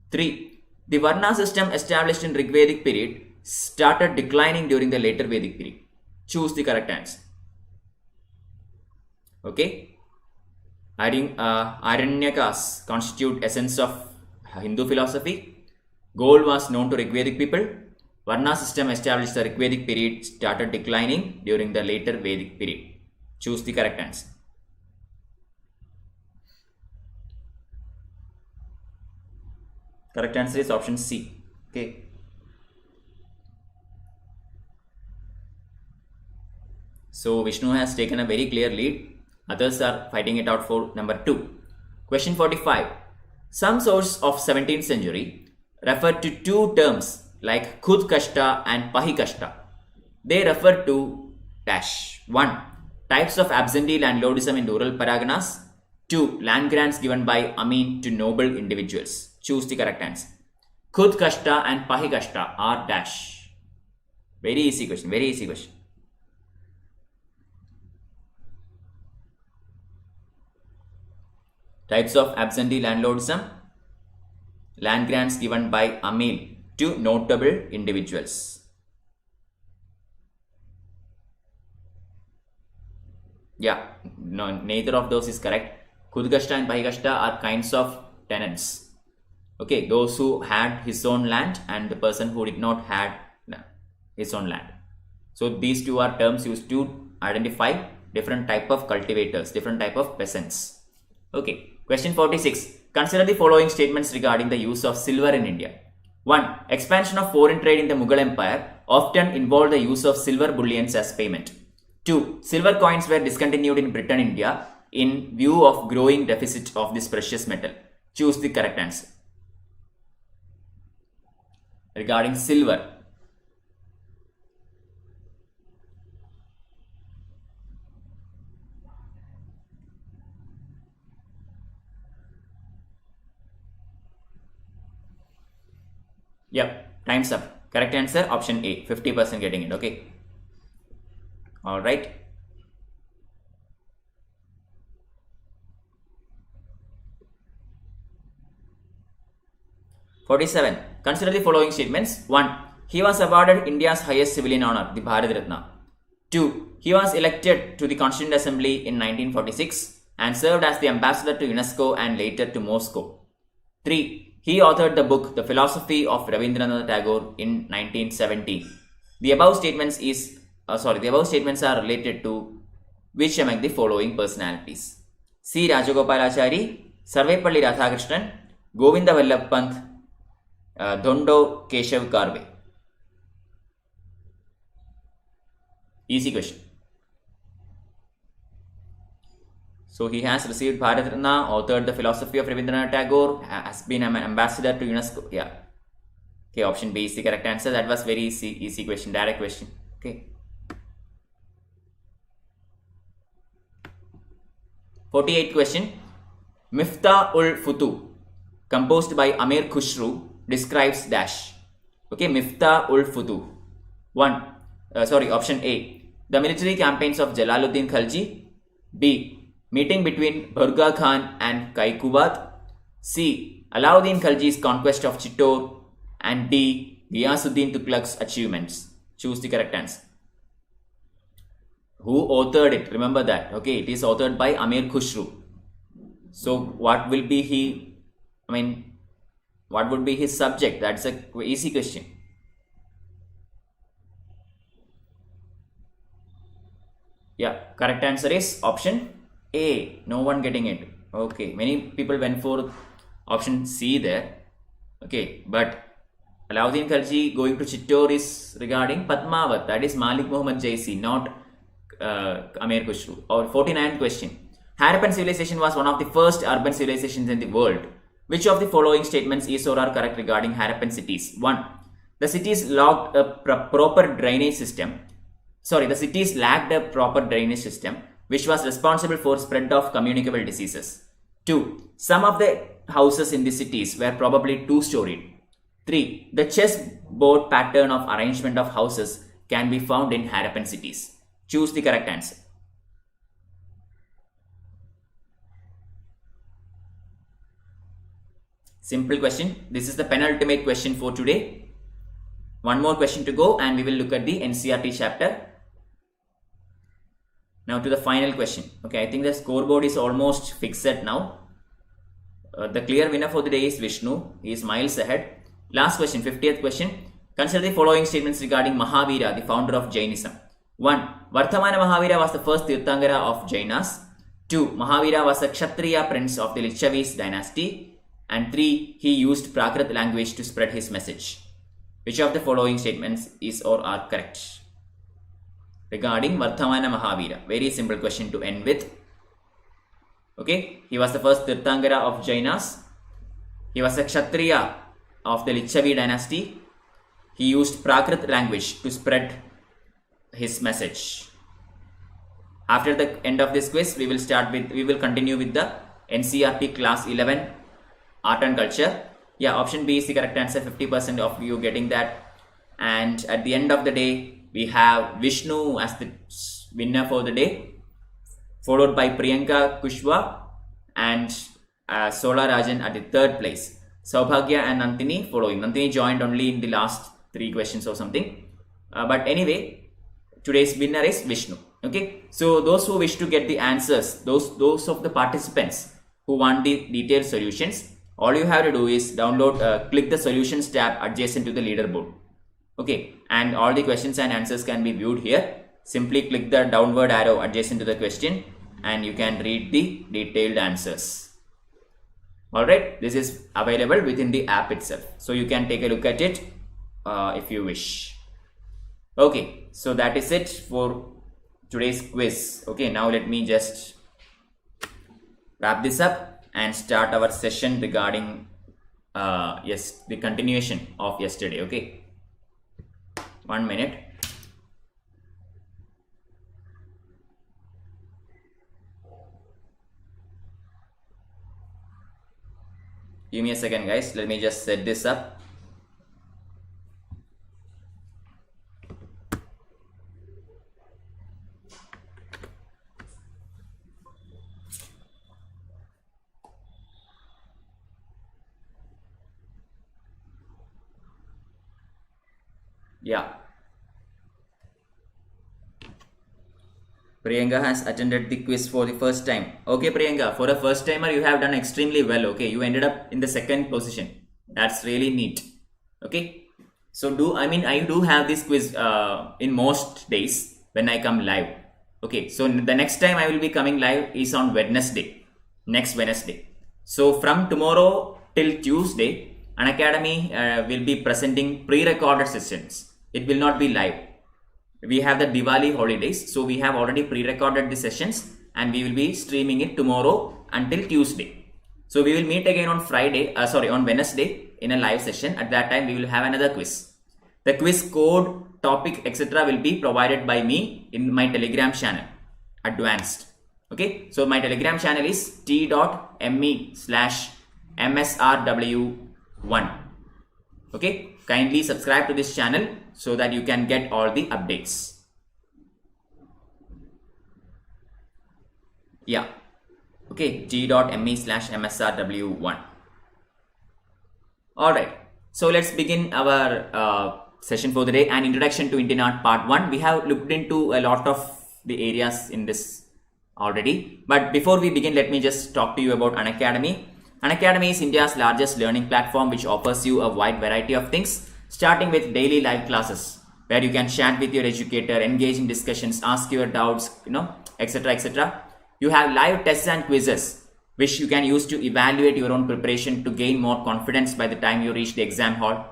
3. The Varna system established in Rigvedic period started declining during the later Vedic period. Choose the correct answer. Okay. Aranyakas constitute essence of Hindu philosophy. Gold was known to Rigvedic people. Varna system established the Rigvedic period started declining during the later Vedic period. Choose the correct answer. Correct answer is option C. Okay. So Vishnu has taken a very clear lead. Others are fighting it out for number 2. Question 45. Some sources of 17th century refer to two terms like Khud Kashta and Pahi Kashta. They refer to dash. 1. Types of absentee landlordism in rural paraganas. 2. Land grants given by Amin to noble individuals. Choose the correct answer. Khud Kashta and Pahi Kashta are dash. Very easy question. Very easy question. Types of absentee landlordism. Land grants given by Amin to notable individuals. Yeah, no, neither of those is correct. Khudgashta and Pahigashta are kinds of tenants. Okay, those who had his own land and the person who did not had his own land. So these two are terms used to identify different type of cultivators, different type of peasants. Okay, question 46. Consider the following statements regarding the use of silver in India. 1. Expansion of foreign trade in the Mughal Empire often involved the use of silver bullions as payment. 2. Silver coins were discontinued in Britain, India in view of growing deficit of this precious metal. Choose the correct answer. Regarding silver. Yep, time's up. Correct answer option A. 50% getting it. Okay. Alright. (47) Consider the following statements. 1. He was awarded India's highest civilian honor, the Bharat Ratna. 2. He was elected to the Constituent Assembly in 1946 and served as the ambassador to UNESCO and later to Moscow. 3. He authored the book The Philosophy of Rabindranath Tagore in 1917. The above statements are related to which among the following personalities? C. Rajagopalachari, Sarvepalli Radhakrishnan, Govinda Vallabh Pant, Dhondo Keshav Karve. Easy question. So he has received Bharat Ratna, authored The Philosophy of Rabindranath Tagore, has been an ambassador to UNESCO. Yeah. Okay, option B is the correct answer. That was very easy question, direct question. Okay. 48 question. Miftah-ul-Futuh, composed by Amir Khusru, describes dash. Okay, Miftah-ul-Futuh. Option A. The military campaigns of Jalaluddin Khalji. B. Meeting between Burga Khan and Kaikubad. C. Alauddin Khalji's conquest of Chittor. And D. Ghiyasuddin Tughlaq's achievements. Choose the correct answer. Who authored it? Remember that. Okay, it is authored by Amir Khusru. So what would be his subject? That's a easy question. Yeah, correct answer is option A. No one getting it. Okay, many people went for option C there. Okay, but Alauddin Khalji going to Chittor is regarding Padmavat. That is Malik Muhammad Jaisi, not Amir Khusru. Or 49th question. Harappan civilization was one of the first urban civilizations in the world. Which of the following statements is or are correct regarding Harappan cities? 1. The cities lacked a proper drainage system. Which was responsible for spread of communicable diseases. 2. Some of the houses in the cities were probably two-storied. 3. The chessboard pattern of arrangement of houses can be found in Harappan cities. Choose the correct answer. Simple question. This is the penultimate question for today. One more question to go and we will look at the NCERT chapter. Now to the final question. Okay, I think the scoreboard is almost fixed now. The clear winner for the day is Vishnu. He is miles ahead. Last question, 50th question. Consider the following statements regarding Mahavira, the founder of Jainism. 1. Vardhamana Mahavira was the first Tirthangara of Jainas. 2. Mahavira was a Kshatriya prince of the Lichavis dynasty. And 3, he used Prakrit language to spread his message. Which of the following statements is or are correct? Regarding Vardhamana Mahavira. Very simple question to end with. Okay, he was the first Tirthangara of Jainas. He was a Kshatriya of the Lichavi dynasty. He used Prakrit language to spread his message. After the end of this quiz, we will continue with the NCERT Class 11 Art and Culture. Yeah, option B is the correct answer. 50% of you getting that. And at the end of the day, we have Vishnu as the winner for the day, followed by Priyanka Kushwa and Sola Rajan at the 3rd place. Saubhagya and Nandini following. Nandini joined only in the last 3 questions or something. But anyway, today's winner is Vishnu. Okay, so those who wish to get the answers, those of the participants who want the detailed solutions, all you have to do is download, click the solutions tab adjacent to the leaderboard. Okay, and all the questions and answers can be viewed here. Simply click the downward arrow adjacent to the question and you can read the detailed answers. Alright, this is available within the app itself. So you can take a look at it if you wish. Okay, so that is it for today's quiz. Okay, now let me just wrap this up and start our session regarding the continuation of yesterday. Okay, 1 minute. Give me a second, guys. Let me just set this up. Yeah. Priyanka has attended the quiz for the first time. Okay, Priyanka, for a first timer, you have done extremely well. Okay, you ended up in the 2nd position. That's really neat. Okay, so I do have this quiz in most days when I come live. Okay, so the next time I will be coming live is on Wednesday, next Wednesday. So from tomorrow till Tuesday, Unacademy will be presenting pre-recorded sessions. It will not be live. We have the Diwali holidays, so we have already pre-recorded the sessions and we will be streaming it tomorrow until Tuesday. So we will meet again on on Wednesday in a live session. At that time, we will have another quiz. The quiz code, topic, etc. will be provided by me in my Telegram channel, advanced. Okay, so my Telegram channel is t.me/msrw1. Okay, kindly subscribe to this channel so that you can get all the updates. Yeah. Okay, t.me/msrw1. Alright, so let's begin our session for the day. An introduction to Indian art part 1. We have looked into a lot of the areas in this already. But before we begin, let me just talk to you about Unacademy. Unacademy is India's largest learning platform which offers you a wide variety of things, starting with daily live classes where you can chat with your educator, engage in discussions, ask your doubts, etc, etc. You have live tests and quizzes which you can use to evaluate your own preparation to gain more confidence by the time you reach the exam hall.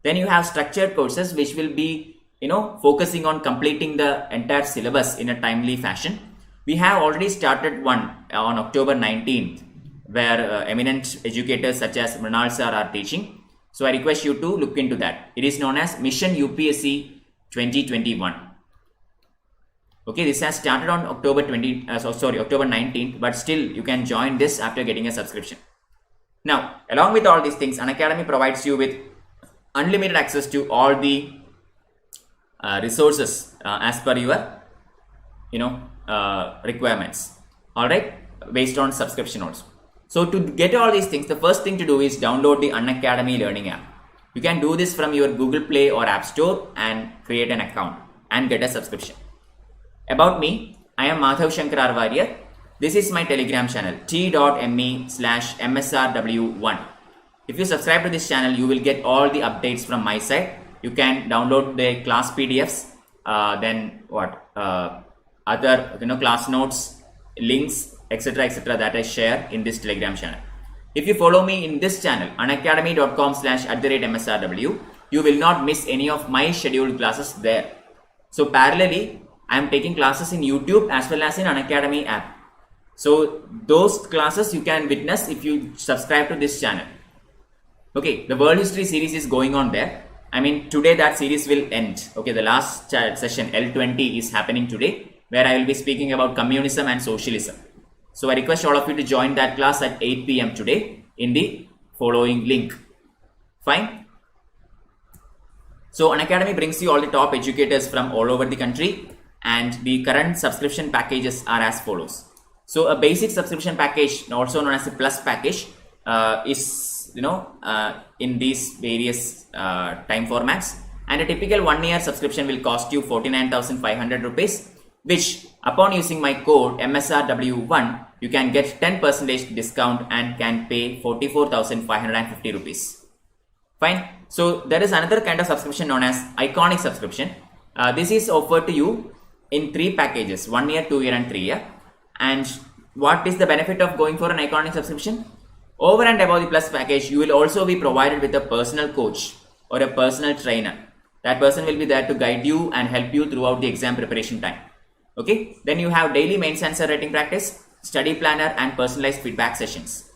Then you have structured courses which will be focusing on completing the entire syllabus in a timely fashion. We have already started one on October 19th where eminent educators such as Mrinal sir are teaching. So I request you to look into that. It is known as Mission UPSC 2021. Okay, this has started on October 19th, but still you can join this after getting a subscription. Now, along with all these things, Unacademy provides you with unlimited access to all the resources as per your requirements. All right, based on subscription also. So to get all these things, the first thing to do is download the Unacademy learning app. You can do this from your Google Play or App Store and create an account and get a subscription. About me, I am Madhav Sankar R Warrier. This is my Telegram channel, t.me/msrw1. If you subscribe to this channel, you will get all the updates from my side. You can download the class PDFs, other class notes, links, etc that I share in this Telegram channel. If you follow me in this channel, unacademy.com/MSRW, you will not miss any of my scheduled classes there. So parallelly, I am taking classes in YouTube as well as in Unacademy app. So those classes you can witness if you subscribe to this channel. Okay, the world history series is going on there. I mean, today that series will end. Okay, the last session L20 is happening today, where I will be speaking about communism and socialism. So I request all of you to join that class at 8 p.m. today in the following link. Fine. So Unacademy brings you all the top educators from all over the country, and the current subscription packages are as follows. So a basic subscription package, also known as a plus package, is in these various time formats, and a typical 1 year subscription will cost you 49,500 rupees, which upon using my code MSRW1 you can get 10% discount and can pay 44,550 rupees. Fine. So there is another kind of subscription known as iconic subscription. This is offered to you in 3 packages, 1 year, 2 year and 3 year. And what is the benefit of going for an iconic subscription? Over and above the plus package, you will also be provided with a personal coach or a personal trainer. That person will be there to guide you and help you throughout the exam preparation time. Okay, then you have daily mains answer writing practice, study planner and personalized feedback sessions.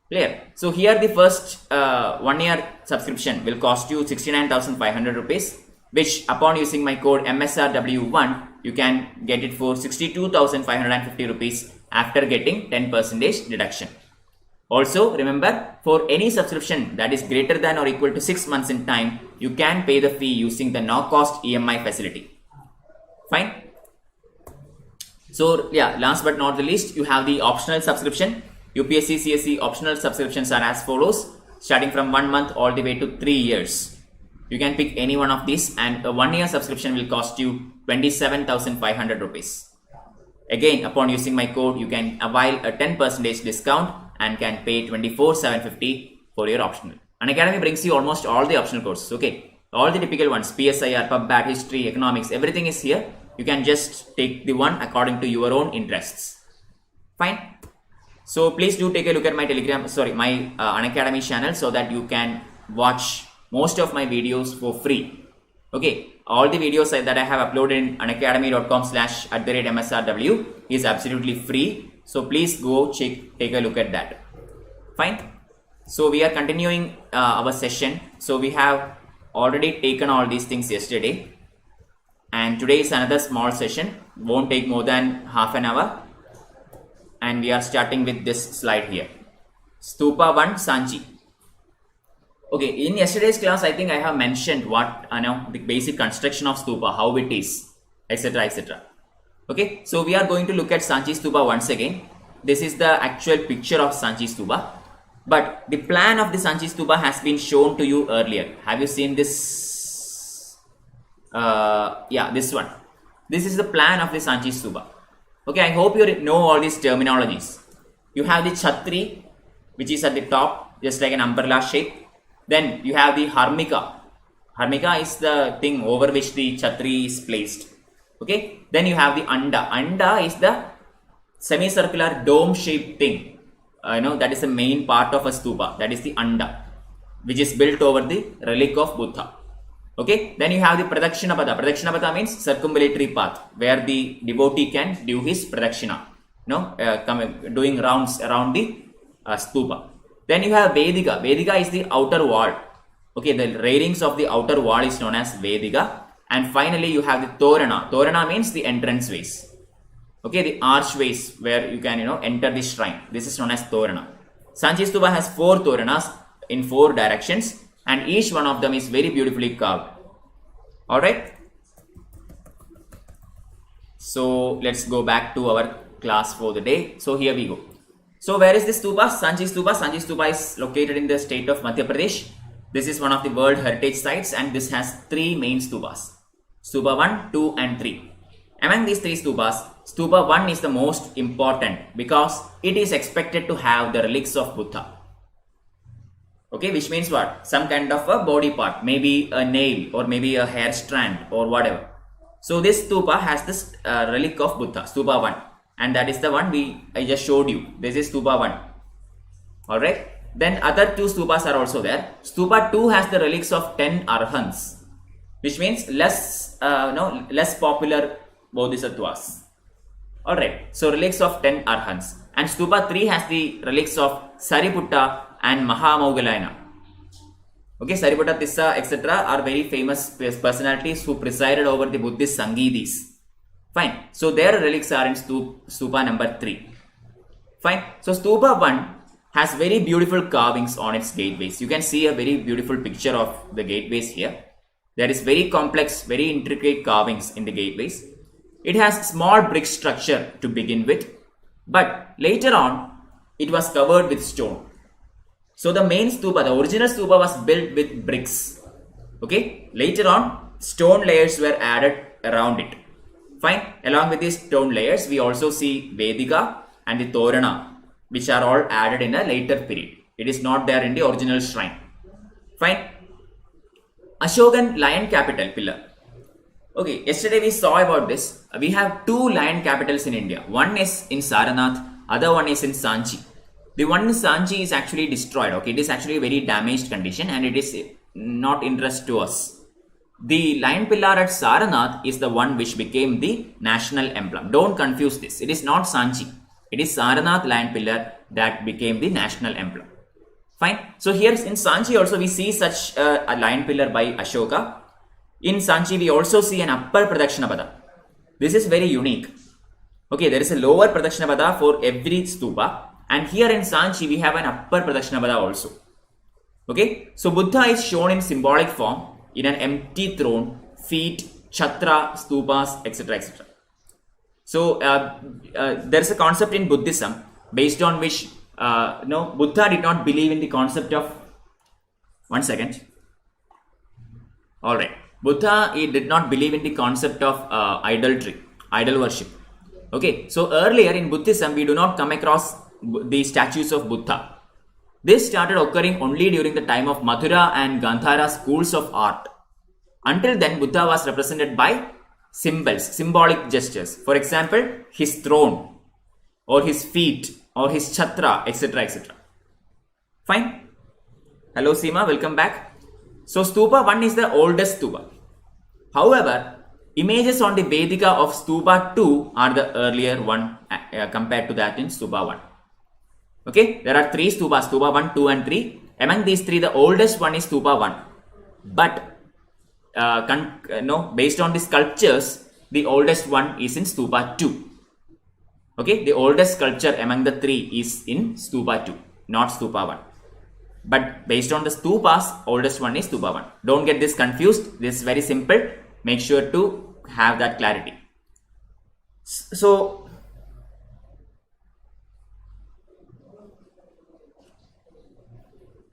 Clear? So here the first 1 year subscription will cost you 69,500 rupees, which upon using my code MSRW1 you can get it for 62,550 rupees after getting 10% deduction. Also remember, for any subscription that is greater than or equal to 6 months in time, you can pay the fee using the no cost EMI facility. Fine. So yeah, last but not the least, you have the optional subscription. UPSC CSE optional subscriptions are as follows, starting from 1 month all the way to 3 years. You can pick any one of these, and a 1 year subscription will cost you 27,500 rupees. Again, upon using my code, you can avail a 10% discount and can pay 24,750 for your optional. Unacademy brings you almost all the optional courses. Okay, all the typical ones, PSIR, PubBat, history, economics, everything is here. You can just take the one according to your own interests. Fine. So please do take a look at my my Unacademy channel so that you can watch most of my videos for free. Okay, all the videos that I have uploaded in unacademy.com/MSRW is absolutely free. So please go take a look at that. Fine. So we are continuing our session. So we have already taken all these things yesterday, and today is another small session, won't take more than half an hour, and we are starting with this slide here. Stupa 1 Sanji. Okay, in yesterday's class I think I have mentioned what the basic construction of stupa, how it is, etc, etc. Okay, so we are going to look at Sanji Stupa once again. This is the actual picture of Sanji Stupa, but the plan of the Sanji Stupa has been shown to you earlier. Have you seen this? Yeah, this one. This is the plan of the Sanji Stupa. Okay, I hope you know all these terminologies. You have the Chhatri, which is at the top, just like an umbrella shape. Then you have the Harmika. Harmika is the thing over which the Chhatri is placed. Okay, then you have the Anda. Anda is the semicircular dome shaped thing. That is the main part of a stupa. That is the Anda, which is built over the relic of Buddha. Okay, then you have the Pradakshinapada. Pradakshinapada means circumambulatory path where the devotee can do his Pradakshina, doing rounds around the stupa. Then you have Vedika. Vedika is the outer wall. Okay, the railings of the outer wall is known as Vedika. And finally, you have the Torana. Torana means the entrance ways. Okay, the archways where you can, enter the shrine. This is known as Torana. Sanji Stupa has 4 Toranas in 4 directions, and each one of them is very beautifully carved. Alright. So let's go back to our class for the day. So here we go. So where is this stupa? Sanji Stupa. Sanji Stupa is located in the state of Madhya Pradesh. This is one of the World Heritage Sites, and this has 3 main stupas. Stupa 1, 2 and 3. Among these 3 stupas, Stupa 1 is the most important because it is expected to have the relics of Buddha. Okay, which means what? Some kind of a body part, maybe a nail or maybe a hair strand or whatever. So this stupa has this relic of Buddha, Stupa 1. And that is the one I just showed you. This is Stupa 1. Alright. Then other 2 stupas are also there. Stupa 2 has the relics of 10 arhants, which means less popular bodhisattvas. Alright, so relics of 10 arhants. And Stupa 3 has the relics of Sariputta and Mahamaugalayana. Okay, Sariputta, Tissa, etc. are very famous personalities who presided over the Buddhist Sangeethis. Fine. So their relics are in Stupa number 3. Fine. So Stupa 1 has very beautiful carvings on its gateways. You can see a very beautiful picture of the gateways here. There is very complex, very intricate carvings in the gateways. It has small brick structure to begin with, but later on it was covered with stone. So the main stupa, the original stupa, was built with bricks. Okay. Later on, stone layers were added around it. Fine. Along with these stone layers, we also see Vedika and the Torana, which are all added in a later period. It is not there in the original shrine. Fine. Ashokan lion capital pillar. Okay, yesterday we saw about this. We have 2 lion capitals in India. One is in Saranath, other one is in Sanchi. The one in Sanchi is actually destroyed. Okay, it is actually a very damaged condition and it is not interest to us. The lion pillar at Saranath is the one which became the national emblem. Don't confuse this. It is not Sanchi. It is Saranath lion pillar that became the national emblem. Fine. So here in Sanchi also we see such a lion pillar by Ashoka. In Sanchi we also see an upper Pradakshinapada. This is very unique. Okay, there is a lower Pradakshinapada for every stupa, and here in Sanchi we have an upper Pradakshinapada also. Okay, so Buddha is shown in symbolic form in an empty throne, feet, chhatra, stupas, etc. etc. So there is a concept in Buddhism based on which Buddha did not believe in the concept of. One second. Alright. Buddha did not believe in the concept of idolatry, idol worship. Okay, so earlier in Buddhism, we do not come across the statues of Buddha. This started occurring only during the time of Mathura and Gandhara schools of art. Until then, Buddha was represented by symbols, symbolic gestures. For example, his throne, or his feet, or his chhatra, etc. etc. Fine. Hello Seema, welcome back. So Stupa 1 is the oldest stupa. However, images on the Vedika of Stupa 2 are the earlier one compared to that in Stupa 1. Okay, there are 3 stupas, Stupa 1, 2 and 3. Among these 3, the oldest one is Stupa 1. But based on the sculptures, the oldest one is in Stupa 2. Okay, the oldest sculpture among the 3 is in Stupa 2, not Stupa 1. But based on the stupas, oldest one is Stupa 1. Don't get this confused. This is very simple. Make sure to have that clarity. So,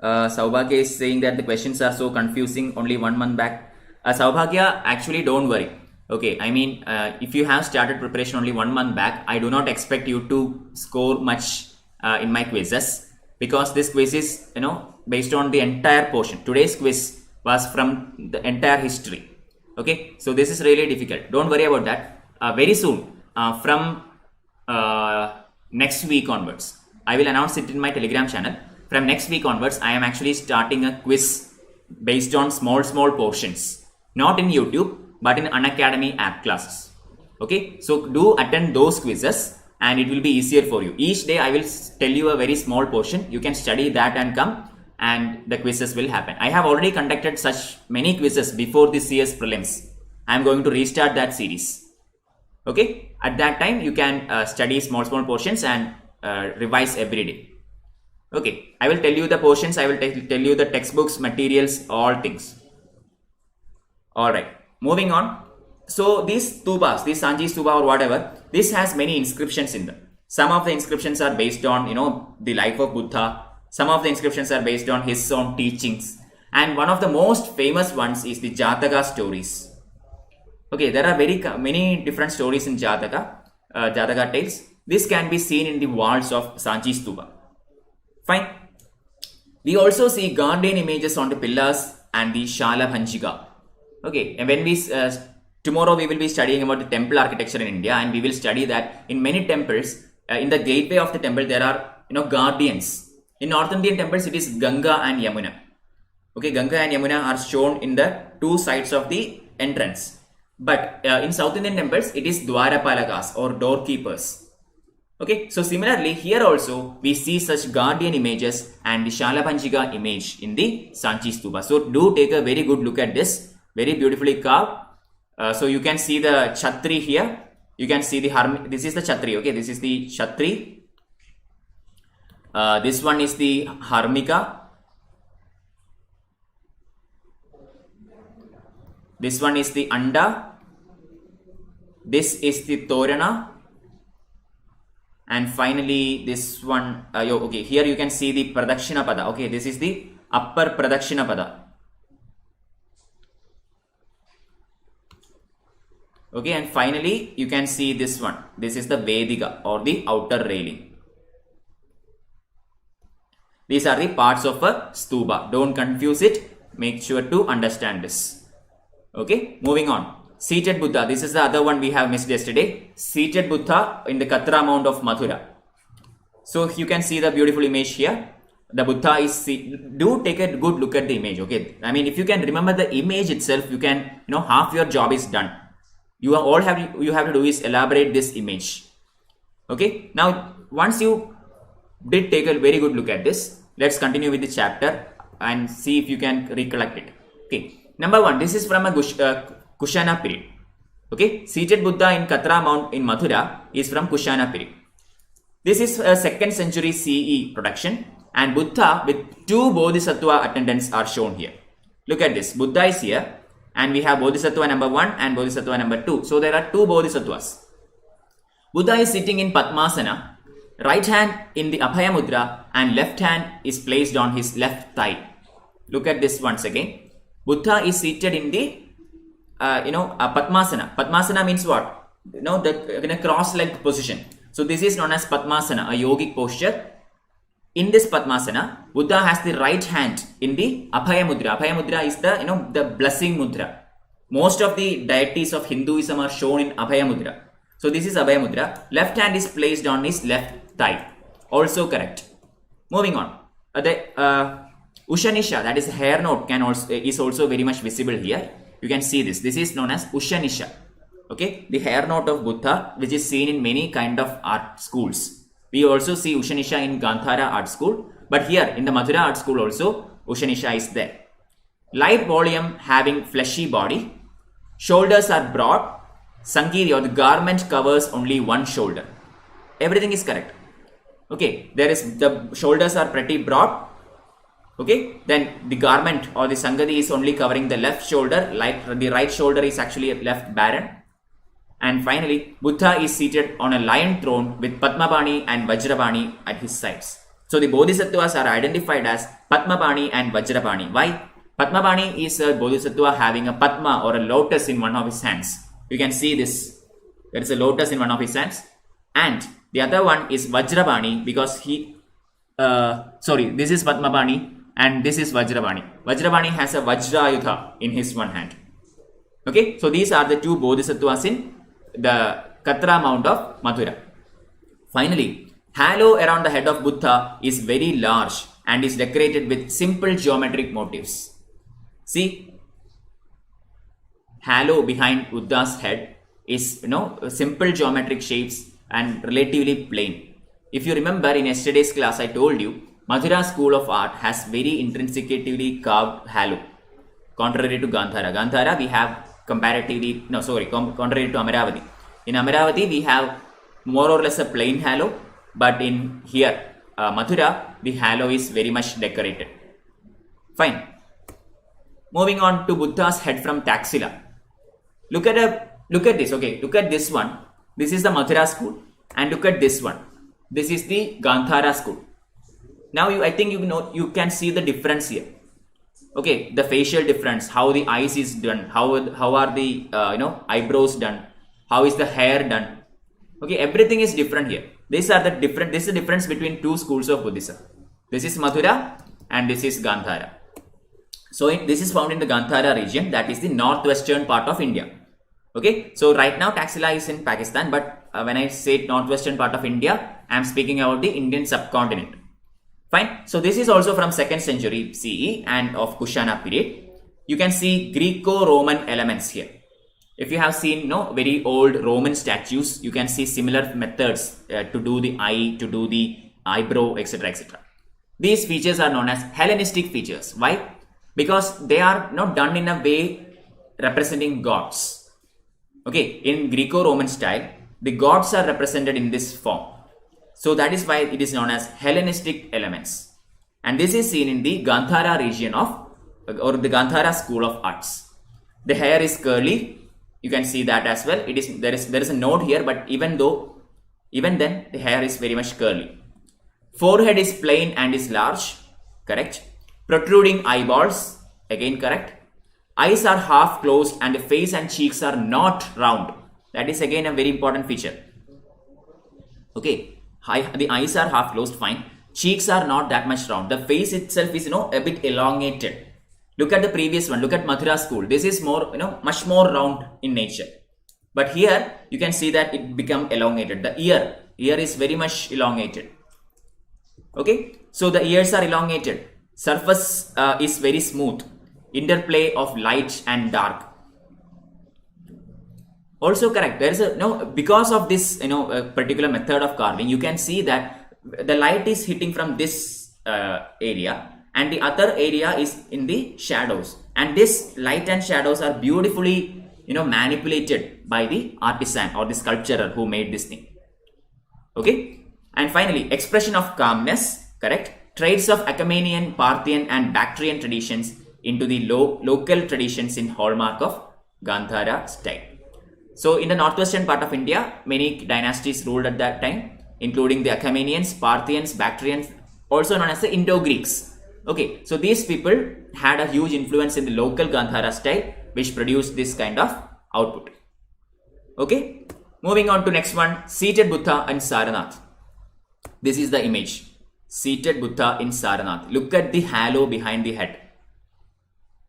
Saubhagya is saying that the questions are so confusing only 1 month back. Saubhagya, actually don't worry. Okay, I mean, if you have started preparation only 1 month back, I do not expect you to score much in my quizzes, because this quiz is, based on the entire portion. Today's quiz was from the entire history. Okay, so this is really difficult. Don't worry about that. Very soon, from next week onwards, I will announce it in my Telegram channel. From next week onwards, I am actually starting a quiz based on small portions. Not in YouTube, but in Unacademy app classes. Okay, so do attend those quizzes and it will be easier for you. Each day I will tell you a very small portion. You can study that and come, and the quizzes will happen. I have already conducted such many quizzes before the CS Prelims. I am going to restart that series. Okay, at that time you can study small portions and revise every day. Okay, I will tell you the portions, I will tell you the textbooks, materials, all things. Alright, moving on. So these stupas, these Sanji Stupa or whatever, this has many inscriptions in them. Some of the inscriptions are based on, the life of Buddha. Some of the inscriptions are based on his own teachings. And one of the most famous ones is the Jataka stories. Okay, there are many different stories in Jataka tales. This can be seen in the walls of Sanji Stupa. Fine. We also see guardian images on the pillars and the Shala Bhanjika. Okay, and when we tomorrow we will be studying about the temple architecture in India, and we will study that in many temples, in the gateway of the temple there are guardians. In North Indian temples, it is Ganga and Yamuna. Okay, Ganga and Yamuna are shown in the two sides of the entrance. But in South Indian temples, it is Dwarapalakas or doorkeepers. Okay, so similarly, here also we see such guardian images and the Shalapanchika image in the Sanji Stupa. So do take a very good look at this, very beautifully carved. So you can see the Chhatri here. You can see the this is the Chhatri. Okay, this is the Chhatri. This one is the Harmika. This one is the Anda. This is the Torana. And finally, this one, okay, here you can see the Pradakshina Pada. Okay, this is the upper Pradakshina Pada. Okay, and finally, you can see this one. This is the Vedika or the outer railing. These are the parts of a stupa. Don't confuse it. Make sure to understand this. Okay, moving on. Seated Buddha. This is the other one we have missed yesterday. Seated Buddha in the Katra Mount of Mathura. So you can see the beautiful image here. The Buddha is do take a good look at the image. Okay, I mean if you can remember the image itself, you can half your job is done. You have to do is elaborate this image. Okay, now once you did take a very good look at this, let's continue with the chapter and see if you can recollect it. Okay, number one, this is from a Kushana period. Okay, seated Buddha in Katra Mount in Mathura is from Kushana period. This is a 2nd century CE production, and Buddha with two Bodhisattva attendants are shown here. Look at this. Buddha is here, and we have Bodhisattva number 1 and Bodhisattva number 2. So there are two Bodhisattvas. Buddha is sitting in Padmasana, right hand in the Abhaya Mudra, and left hand is placed on his left thigh. Look at this once again. Buddha is seated in the Padmasana. Padmasana means what? In a cross-legged position. So this is known as Padmasana, a yogic posture. In this Padmasana, Buddha has the right hand in the Abhaya Mudra. Abhaya Mudra is the blessing mudra. Most of the deities of Hinduism are shown in Abhaya Mudra. So this is Abhaya Mudra. Left hand is placed on his left thigh. Also correct. Moving on. The Ushanisha, that is hair knot, is also very much visible here. You can see this. This is known as Ushanisha. Okay, the hair knot of Buddha, which is seen in many kind of art schools. We also see Ushanisha in Gandhara art school, but here in the Mathura art school also Ushanisha is there. Light volume having fleshy body. Shoulders are broad. Sankiri or the garment covers only one shoulder. Everything is correct. Okay, the shoulders are pretty broad. Okay, then the garment or the Sangadi is only covering the left shoulder, like the right shoulder is actually left barren. And finally, Buddha is seated on a lion throne with Padmapani and Vajrapani at his sides. So the Bodhisattvas are identified as Padmapani and Vajrapani. Why? Padmapani is a Bodhisattva having a Padma or a lotus in one of his hands. You can see this. There is a lotus in one of his hands. And the other one is Vajrapani because this is Padmapani. And this is Vajrapani. Vajrapani has a Vajrayudha in his one hand. Okay, so these are the two Bodhisattvas in the Katra Mount of Mathura. Finally, halo around the head of Buddha is very large and is decorated with simple geometric motifs. See, halo behind Buddha's head is simple geometric shapes and relatively plain. If you remember in yesterday's class, I told you Mathura School of Art has very intrinsically carved halo, contrary to Gandhara. Gandhara we have contrary to Amaravati. In Amaravati we have more or less a plain halo, but in here Mathura the halo is very much decorated. Fine. Moving on to Buddha's head from Taxila. Look at this. Okay, look at this one. This is the Mathura school, and look at this one. This is the Gandhara school. Now I think you can see the difference here. Okay, the facial difference, how the eyes is done, how are the eyebrows done, how is the hair done. Okay, everything is different here. This is the difference between two schools of Buddhism. This is Mathura and this is Gandhara. So this is found in the Gandhara region, that is the northwestern part of India. Okay, so right now Taxila is in Pakistan, but when I say northwestern part of India, I am speaking about the Indian subcontinent. Fine. So this is also from 2nd century CE and of Kushana period. You can see Greco-Roman elements here. If you have seen very old Roman statues, you can see similar methods to do the eye, to do the eyebrow, etc. etc. These features are known as Hellenistic features. Why? Because they are not done in a way representing gods. Okay, in Greco-Roman style, the gods are represented in this form. So that is why it is known as Hellenistic elements. And this is seen in the Gandhara region of, or the Gandhara school of arts. The hair is curly. You can see that as well. There is a note here, but even then the hair is very much curly. Forehead is plain and is large. Correct. Protruding eyeballs. Again correct. Eyes are half closed and the face and cheeks are not round. That is again a very important feature. Okay. The eyes are half closed, fine. Cheeks are not that much round. The face itself is a bit elongated. Look at the previous one. Look at Mathura school. This is more much more round in nature. But here you can see that it become elongated. The ear is very much elongated. Okay. So the ears are elongated. Surface is very smooth. Interplay of light and dark. Also correct. There is because of this particular method of carving, you can see that the light is hitting from this area and the other area is in the shadows, and this light and shadows are beautifully manipulated by the artisan or the sculpturer who made this thing. Okay. And finally, expression of calmness. Correct. Traits of Achaemenian, Parthian and Bactrian traditions into the local traditions in hallmark of Gandhara style. So in the northwestern part of India, many dynasties ruled at that time, including the Achaemenians, Parthians, Bactrians, also known as the Indo-Greeks. Okay, so these people had a huge influence in the local Gandhara style, which produced this kind of output. Okay, moving on to next one, seated Buddha in Saranath. This is the image, seated Buddha in Saranath. Look at the halo behind the head.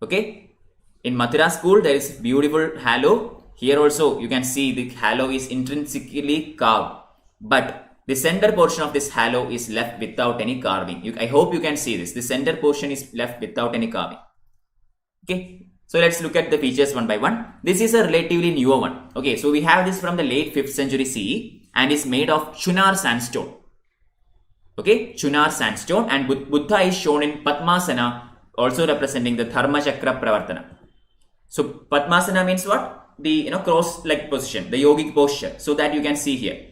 Okay, in Mathura school there is beautiful halo. Here also you can see the halo is intrinsically carved, but the center portion of this halo is left without any carving. I hope you can see this. The center portion is left without any carving. Okay, so let's look at the features one by one. This is a relatively newer one. Okay, so we have this from the late 5th century CE and is made of Chunar sandstone. Okay, Chunar sandstone, and Buddha is shown in Padmasana, also representing the Dharma Chakra Pravartana. So Padmasana means what? The cross-leg position, the yogic posture, so that you can see here.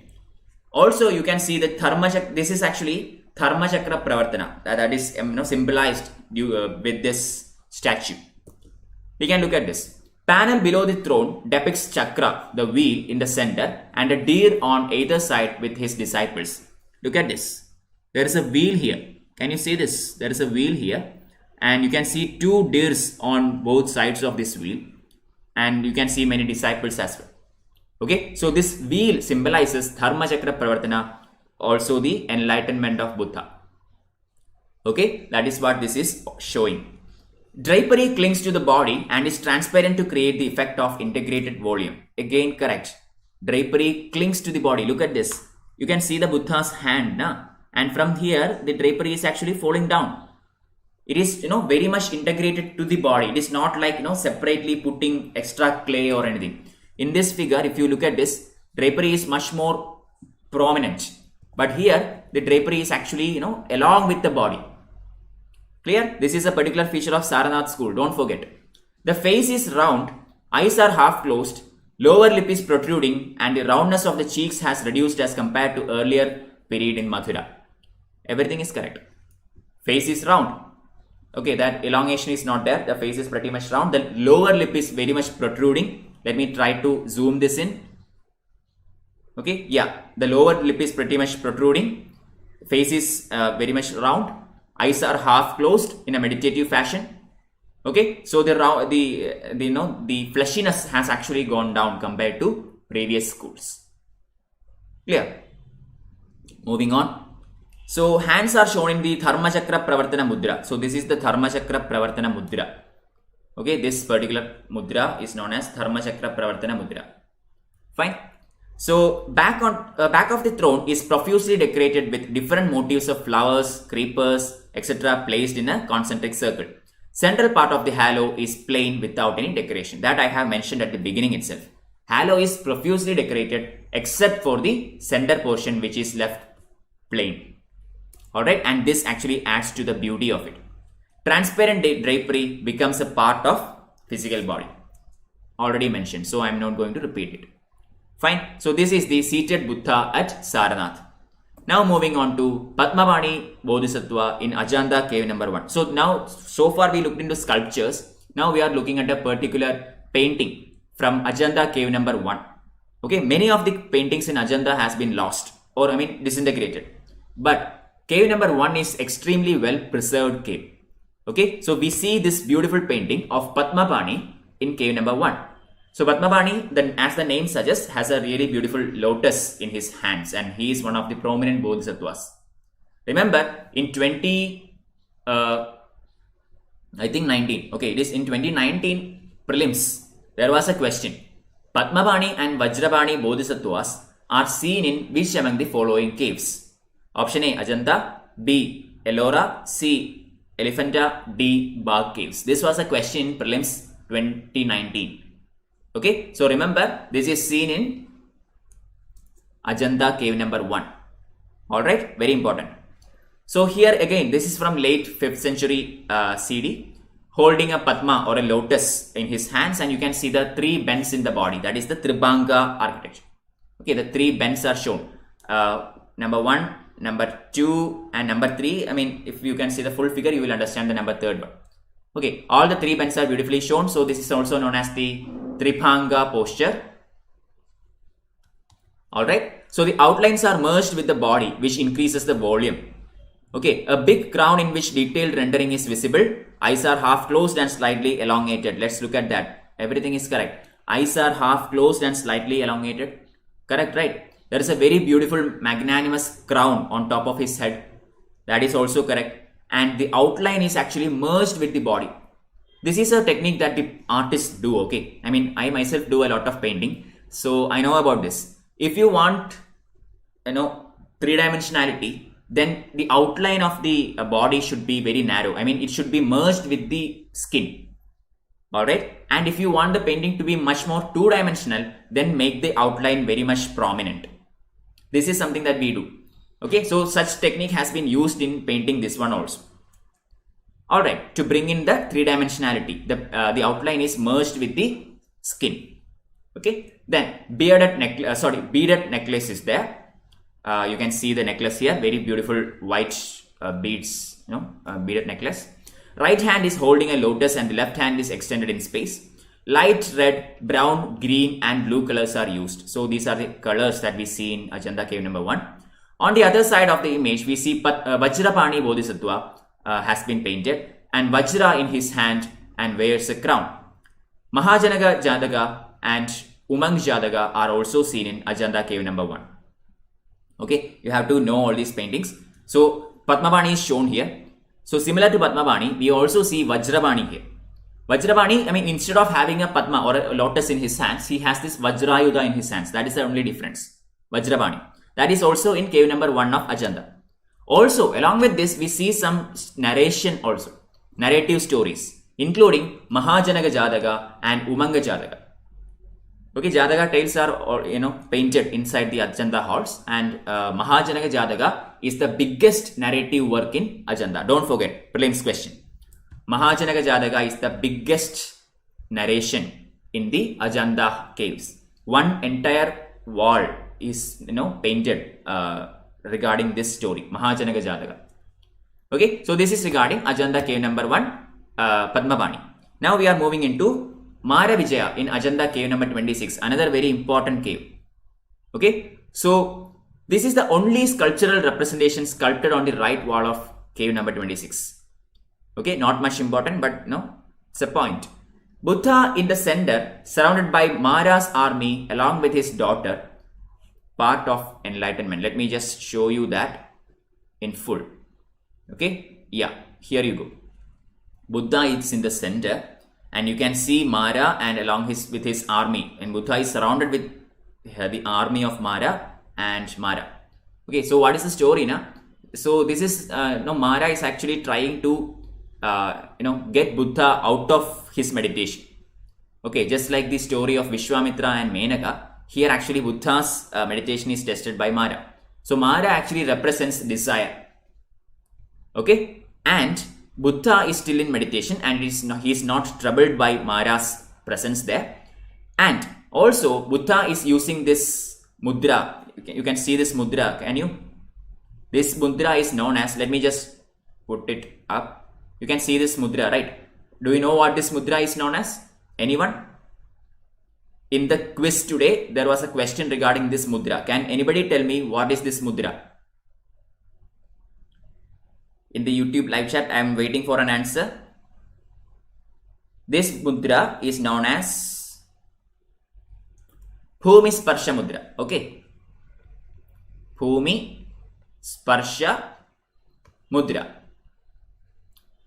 Also you can see the Dharma Chakra. This is actually Dharma Chakra Pravartana that is symbolized with this statue. We can look at this. Panel below the throne depicts Chakra, the wheel in the center, and a deer on either side with his disciples. Look at this. There is a wheel here. Can you see this? There is a wheel here, and you can see 2 deers on both sides of this wheel. And you can see many disciples as well. Okay, so this wheel symbolizes Dharma Chakra Pravartana, also the enlightenment of Buddha. Okay, that is what this is showing. Drapery clings to the body and is transparent to create the effect of integrated volume. Again correct. Drapery clings to the body. Look at this. You can see the Buddha's hand, and from here the drapery is actually falling down. It is very much integrated to the body. It is not like separately putting extra clay or anything. In this figure, if you look at this, drapery is much more prominent. But here the drapery is actually along with the body. Clear? This is a particular feature of Saranath school. Don't forget. The face is round, eyes are half closed, lower lip is protruding, and the roundness of the cheeks has reduced as compared to earlier period in Mathura. Everything is correct. Face is round. Okay, that elongation is not there. The face is pretty much round. The lower lip is very much protruding. Let me try to zoom this in. Okay, yeah, the lower lip is pretty much protruding. Face is very much round. Eyes are half closed in a meditative fashion. Okay, so the fleshiness has actually gone down compared to previous schools. Clear? Moving on. So hands are shown in the Dharma Chakra Pravartana Mudra. So this is the Dharma Chakra Pravartana Mudra. Okay, this particular mudra is known as Dharma Chakra Pravartana Mudra. Fine. So back of the throne is profusely decorated with different motifs of flowers, creepers, etc. placed in a concentric circle. Central part of the halo is plain without any decoration. That I have mentioned at the beginning itself. Halo is profusely decorated except for the center portion which is left plain. Alright, and this actually adds to the beauty of it. Transparent drapery becomes a part of physical body. Already mentioned, so I am not going to repeat it. Fine, so this is the seated Buddha at Saranath. Now moving on to Padmabani Bodhisattva in Ajanta cave number 1. So far we looked into sculptures. Now we are looking at a particular painting from Ajanta cave number 1. Okay, many of the paintings in Ajanta has been lost or disintegrated. But cave number 1 is extremely well preserved cave. Okay, so we see this beautiful painting of Padmabani in cave number 1. So Padmabani, as the name suggests, has a really beautiful lotus in his hands, and he is one of the prominent bodhisattvas. Remember, in 19, okay, it is in 2019 prelims, there was a question. Padmabani and Vajrabani bodhisattvas are seen in which among the following caves? Option A, Ajanta, B, Ellora, C, Elephanta, D, Bagh caves. This was a question in prelims 2019. Okay, so remember, this is seen in Ajanta cave number 1. Alright, very important. So here again, this is from late 5th century CD, holding a Padma or a lotus in his hands, and you can see the 3 bends in the body. That is the Tribhanga architecture. Okay, the 3 bends are shown. Number 1, number 2, and number 3. If you can see the full figure, you will understand the number 3rd one. Okay, all the 3 bends are beautifully shown. So this is also known as the Tribhanga posture. Alright, so the outlines are merged with the body, which increases the volume. Okay, a big crown in which detailed rendering is visible. Eyes are half closed and slightly elongated. Let's look at that. Everything is correct. Eyes are half closed and slightly elongated. Correct, right? There is a very beautiful magnanimous crown on top of his head. That is also correct. And the outline is actually merged with the body. This is a technique that the artists do, okay? I myself do a lot of painting, so I know about this. If you want, 3-dimensionality, then the outline of the body should be very narrow. It should be merged with the skin. Alright? And if you want the painting to be much more 2-dimensional, then make the outline very much prominent. This is something that we do. Okay, so such technique has been used in painting this one also. Alright, to bring in the 3-dimensionality, the outline is merged with the skin. Okay, then beaded necklace is there. You can see the necklace here, very beautiful white beads, beaded necklace. Right hand is holding a lotus and the left hand is extended in space. Light red, brown, green and blue colors are used. So these are the colors that we see in Ajanta cave number 1. On the other side of the image, we see Vajrapani Bodhisattva has been painted, and Vajra in his hand and wears a crown. Mahajanaga Jataka and Umang Jataka are also seen in Ajanta cave number 1. Okay, you have to know all these paintings. So Padmabani is shown here. So similar to Padmabani, we also see Vajrabani here. Vajrabani, instead of having a Padma or a lotus in his hands, he has this Vajrayudha in his hands. That is the only difference. Vajrabani. That is also in cave number 1 of Ajanta. Also, along with this, we see some narration also, narrative stories, including Mahajanaga Jataka and Umanga Jataka. Okay, Jataka tales are painted inside the Ajanta halls, and Mahajanaga Jataka is the biggest narrative work in Ajanta. Don't forget, prelims question. Mahajanaga Jataka is the biggest narration in the Ajanta caves. One entire wall is painted regarding this story, Mahajanaga Jataka. Okay, so this is regarding Ajanta cave number 1, Padmabani. Now we are moving into Mara Vijaya in Ajanta cave number 26, another very important cave. Okay, so this is the only sculptural representation sculpted on the right wall of cave number 26. Okay, not much important, but it's a point. Buddha in the center, surrounded by Mara's army along with his daughter, part of enlightenment. Let me just show you that in full. Okay, yeah, here you go. Buddha is in the center, and you can see Mara and along with his army, and Buddha is surrounded with the army of Mara and Mara. Okay, so what is the story now? So this is Mara is actually trying to get Buddha out of his meditation. Okay, just like the story of Vishwamitra and Menaka, here actually Buddha's meditation is tested by Mara. So Mara actually represents desire. Okay, and Buddha is still in meditation and he is not troubled by Mara's presence there. And also Buddha is using this mudra. You can see this mudra, can you? This mudra is known as, let me just put it up. You can see this mudra, right? Do you know what this mudra is known as? Anyone? In the quiz today, there was a question regarding this mudra. Can anybody tell me what is this mudra? In the YouTube live chat, I am waiting for an answer. This mudra is known as Bhumi Sparsha Mudra. Okay. Bhumi Sparsha Mudra.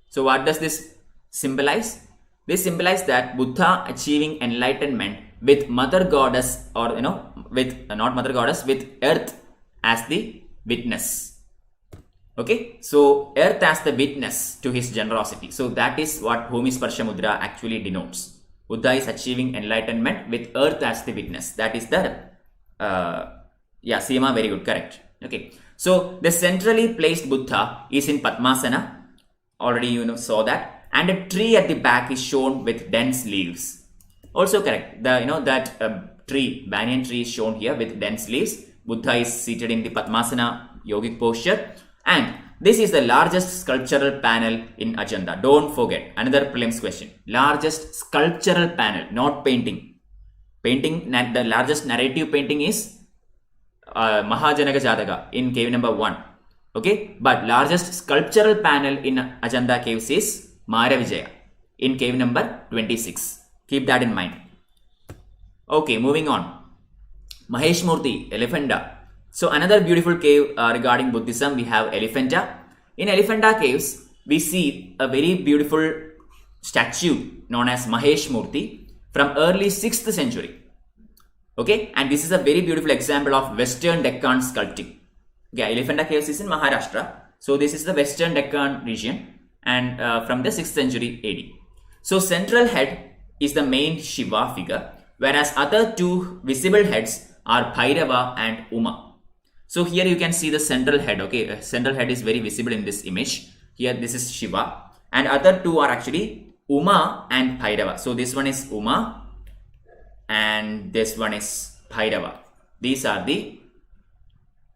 So what does this symbolize? This symbolizes that Buddha achieving enlightenment with Mother Goddess, or with not Mother Goddess, with Earth as the witness. Okay, so Earth as the witness to his generosity. So that is what Bhumi Sparsha Mudra actually denotes. Buddha is achieving enlightenment with Earth as the witness. That is the Seema, very good, correct. Okay, so the centrally placed Buddha is in Padmasana. Already you saw that. And a tree at the back is shown with dense leaves. Also correct. That tree, banyan tree is shown here with dense leaves. Buddha is seated in the Padmasana yogic posture. And this is the largest sculptural panel in Ajanta. Don't forget. Another prelims question. Largest sculptural panel, not painting. Painting, the largest narrative painting is Mahajanaka Jataka in cave number 1. Okay. But largest sculptural panel in Ajanta caves is Mara Vijaya in cave number 26. Keep that in mind. Okay, moving on. Mahesh Murthy, Elephanta. So another beautiful cave regarding Buddhism, we have Elephanta. In Elephanta caves, we see a very beautiful statue known as Mahesh Murthy from early 6th century. Okay, and this is a very beautiful example of Western Deccan sculpting. Okay, Elephanta caves is in Maharashtra. So this is the Western Deccan region. And from the 6th century AD. So central head is the main Shiva figure, whereas other two visible heads are Bhairava and Uma. So here you can see the central head. Okay, central head is very visible in this image. Here this is Shiva, and other two are actually Uma and Bhairava. So this one is Uma and this one is Bhairava. These are the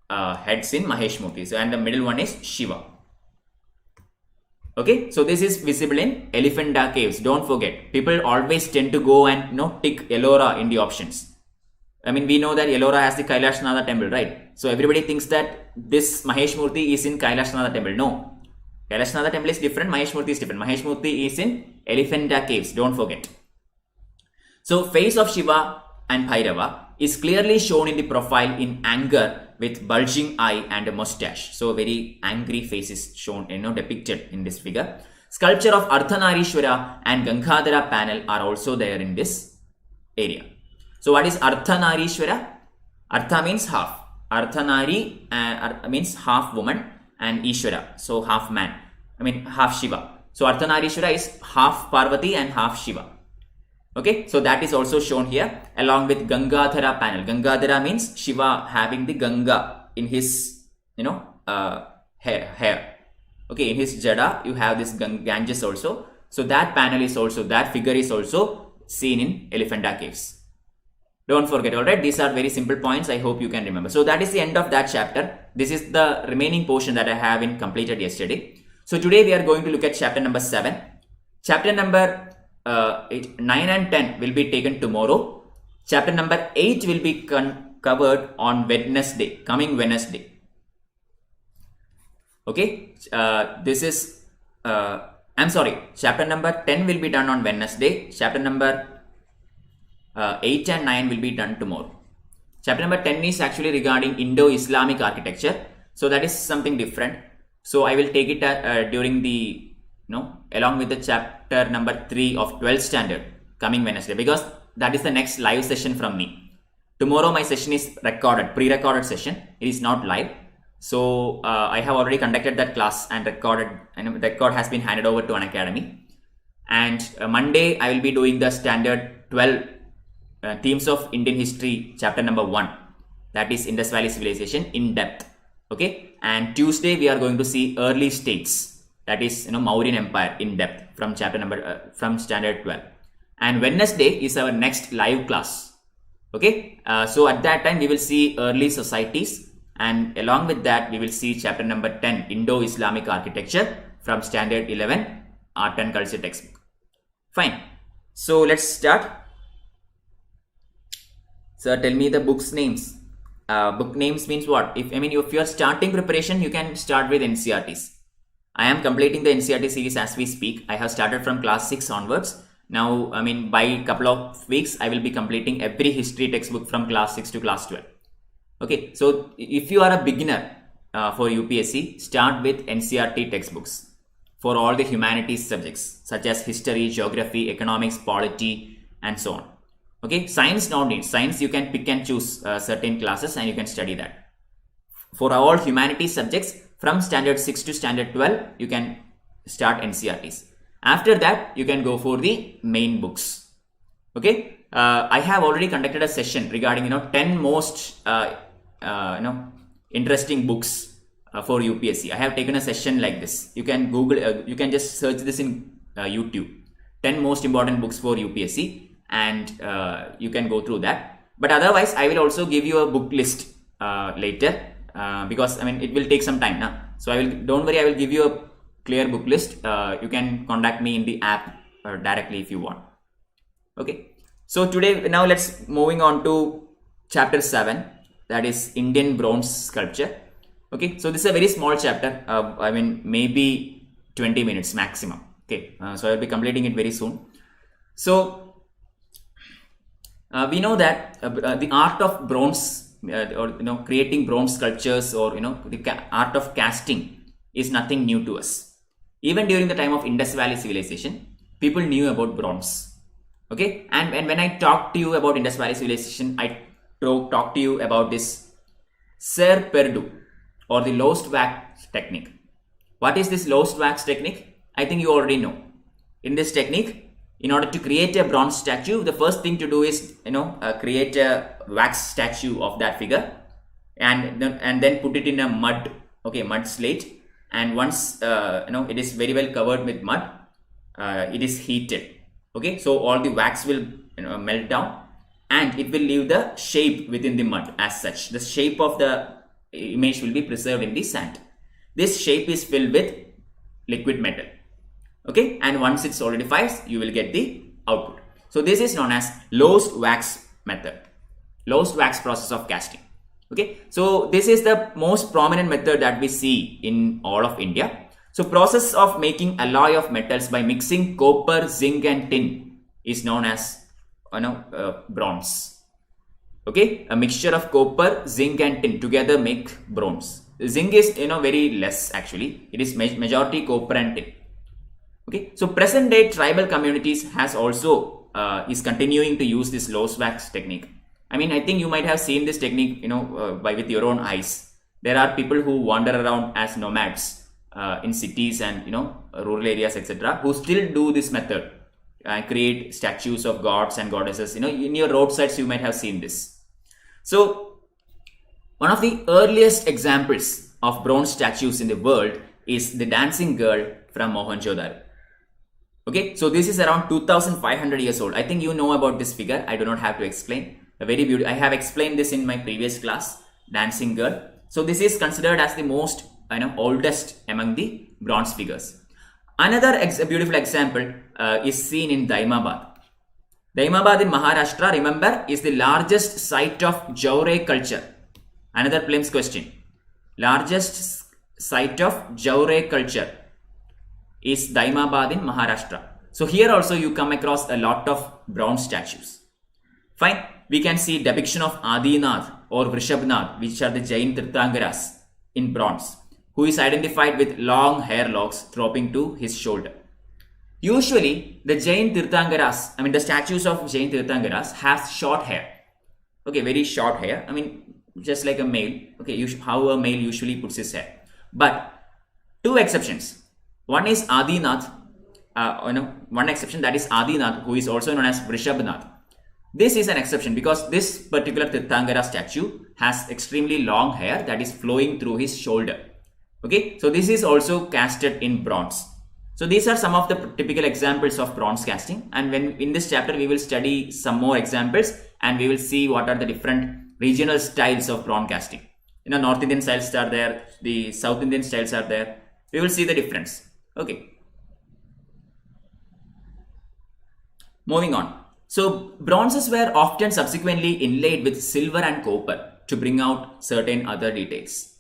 heads in Mahesh Murthy. So, and the middle one is Shiva. Okay, so this is visible in Elephanta caves. Don't forget, people always tend to go and tick Ellora in the options. I mean, we know that Ellora has the Kailashnath temple, right? So everybody thinks that this Mahesh Murthy is in Kailashnath temple. No, Kailashnath temple is different. Mahesh Murthy is different. Mahesh Murthy is in Elephanta caves. Don't forget. So face of Shiva and Bhairava is clearly shown in the profile in anger with bulging eye and a mustache. So very angry face is shown, depicted in this figure. Sculpture of Ardhanarishwara and Gangadhara panel are also there in this area. So what is Ardhanarishwara? Artha means half. Ardhanari means half woman, and Ishwara, so half man. Half Shiva. So Ardhanarishwara is half Parvati and half Shiva. Okay, so that is also shown here along with Gangadhara panel. Gangadhara means Shiva having the Ganga in his, hair. Okay, in his jada you have this Ganges also. So that panel is also, that figure is also seen in Elephanta caves. Don't forget, alright, these are very simple points. I hope you can remember. So that is the end of that chapter. This is the remaining portion that I have completed yesterday. So today we are going to look at chapter number 7. Chapter number 9 and 10 will be taken tomorrow. Chapter number 8 will be covered on Wednesday, coming Wednesday. Okay, chapter number 10 will be done on Wednesday. Chapter number 8 and 9 will be done tomorrow. Chapter number 10 is actually regarding Indo-Islamic architecture. So that is something different. So I will take it during the along with the chapter number 3 of 12th standard coming Wednesday, because that is the next live session from me. Tomorrow my session is recorded, pre-recorded session. It is not live. So I have already conducted that class and recorded, and the record has been handed over to Unacademy. And Monday I will be doing the standard 12 themes of Indian history, chapter number 1, that is Indus Valley Civilization in depth. Okay, and Tuesday we are going to see early states, that is Mauryan Empire in depth from chapter number from standard 12. And Wednesday is our next live class. Okay, so at that time we will see early societies, and along with that we will see chapter number 10, Indo Islamic architecture from standard 11 art and culture textbook. Fine, so let's start. So tell me the books names. Book names means what? If you are starting preparation, you can start with NCERTs. I am completing the NCERT series as we speak. I have started from class 6 onwards. Now, by a couple of weeks, I will be completing every history textbook from class 6 to class 12. Okay, so if you are a beginner for UPSC, start with NCERT textbooks for all the humanities subjects such as history, geography, economics, polity, and so on. Okay, science not need. Science you can pick and choose certain classes and you can study that. For all humanities subjects from standard 6 to standard 12, you can start NCERTs. After that, you can go for the main books. Okay, I have already conducted a session regarding 10 most interesting books for UPSC. I have taken a session like this. You can Google, you can just search this in YouTube. 10 most important books for UPSC, and you can go through that. But otherwise, I will also give you a book list later because it will take some time now. So don't worry, I will give you a clear book list. You can contact me in the app directly if you want. Okay, so today now let's moving on to chapter 7, that is Indian bronze sculpture. Okay, so this is a very small chapter, maybe 20 minutes maximum. Okay, so I will be completing it very soon. So we know that the art of bronze or creating bronze sculptures, or the art of casting is nothing new to us. Even during the time of Indus Valley civilization, people knew about bronze. Okay, and when I talk to you about Indus Valley civilization, I talk to you about this Ser Perdu, or the lost wax technique. What is this lost wax technique? I think you already know. In this technique, in order to create a bronze statue, the first thing to do is create a wax statue of that figure, and then put it in a mud slate. And once it is very well covered with mud, it is heated. Okay, so all the wax will melt down, and it will leave the shape within the mud as such. The shape of the image will be preserved in the sand. This shape is filled with liquid metal. Okay, and once it solidifies, you will get the output. So this is known as lost wax method, lost wax process of casting. Okay, so this is the most prominent method that we see in all of India. So process of making alloy of metals by mixing copper, zinc, and tin is known as bronze. Okay, a mixture of copper, zinc, and tin together make bronze. Zinc is very less actually. It is majority copper and tin. Okay, so present day tribal communities has also is continuing to use this lost wax technique. I think you might have seen this technique, with your own eyes. There are people who wander around as nomads in cities and rural areas, etc., who still do this method and create statues of gods and goddesses. In your roadsides you might have seen this. So one of the earliest examples of bronze statues in the world is the dancing girl from Mohenjo-daro. Okay, so this is around 2500 years old. I think you know about this figure. I do not have to explain. Very beautiful. I have explained this in my previous class, dancing girl. So this is considered as the most oldest among the bronze figures. Another beautiful example is seen in Daimabad. Daimabad in Maharashtra, remember, is the largest site of Jaure culture. Another prelims question. Largest site of Jaure culture is Daimabad in Maharashtra. So here also you come across a lot of bronze statues. Fine. We can see depiction of Adinath or Vrishabnath, which are the Jain Tirthankaras in bronze, who is identified with long hair locks dropping to his shoulder. Usually, the Jain Tirthankaras, the statues of Jain Tirthankaras have short hair. Okay, very short hair. I mean, just like a male. Okay, how a male usually puts his hair. But two exceptions. One is Adinath. One exception, that is Adinath, who is also known as Vrishabhanath. This is an exception because this particular Tirthangara statue has extremely long hair that is flowing through his shoulder. Okay, so this is also casted in bronze. So these are some of the typical examples of bronze casting, and when in this chapter we will study some more examples and we will see what are the different regional styles of bronze casting. North Indian styles are there, the South Indian styles are there. We will see the difference. Okay. Moving on. So bronzes were often subsequently inlaid with silver and copper to bring out certain other details.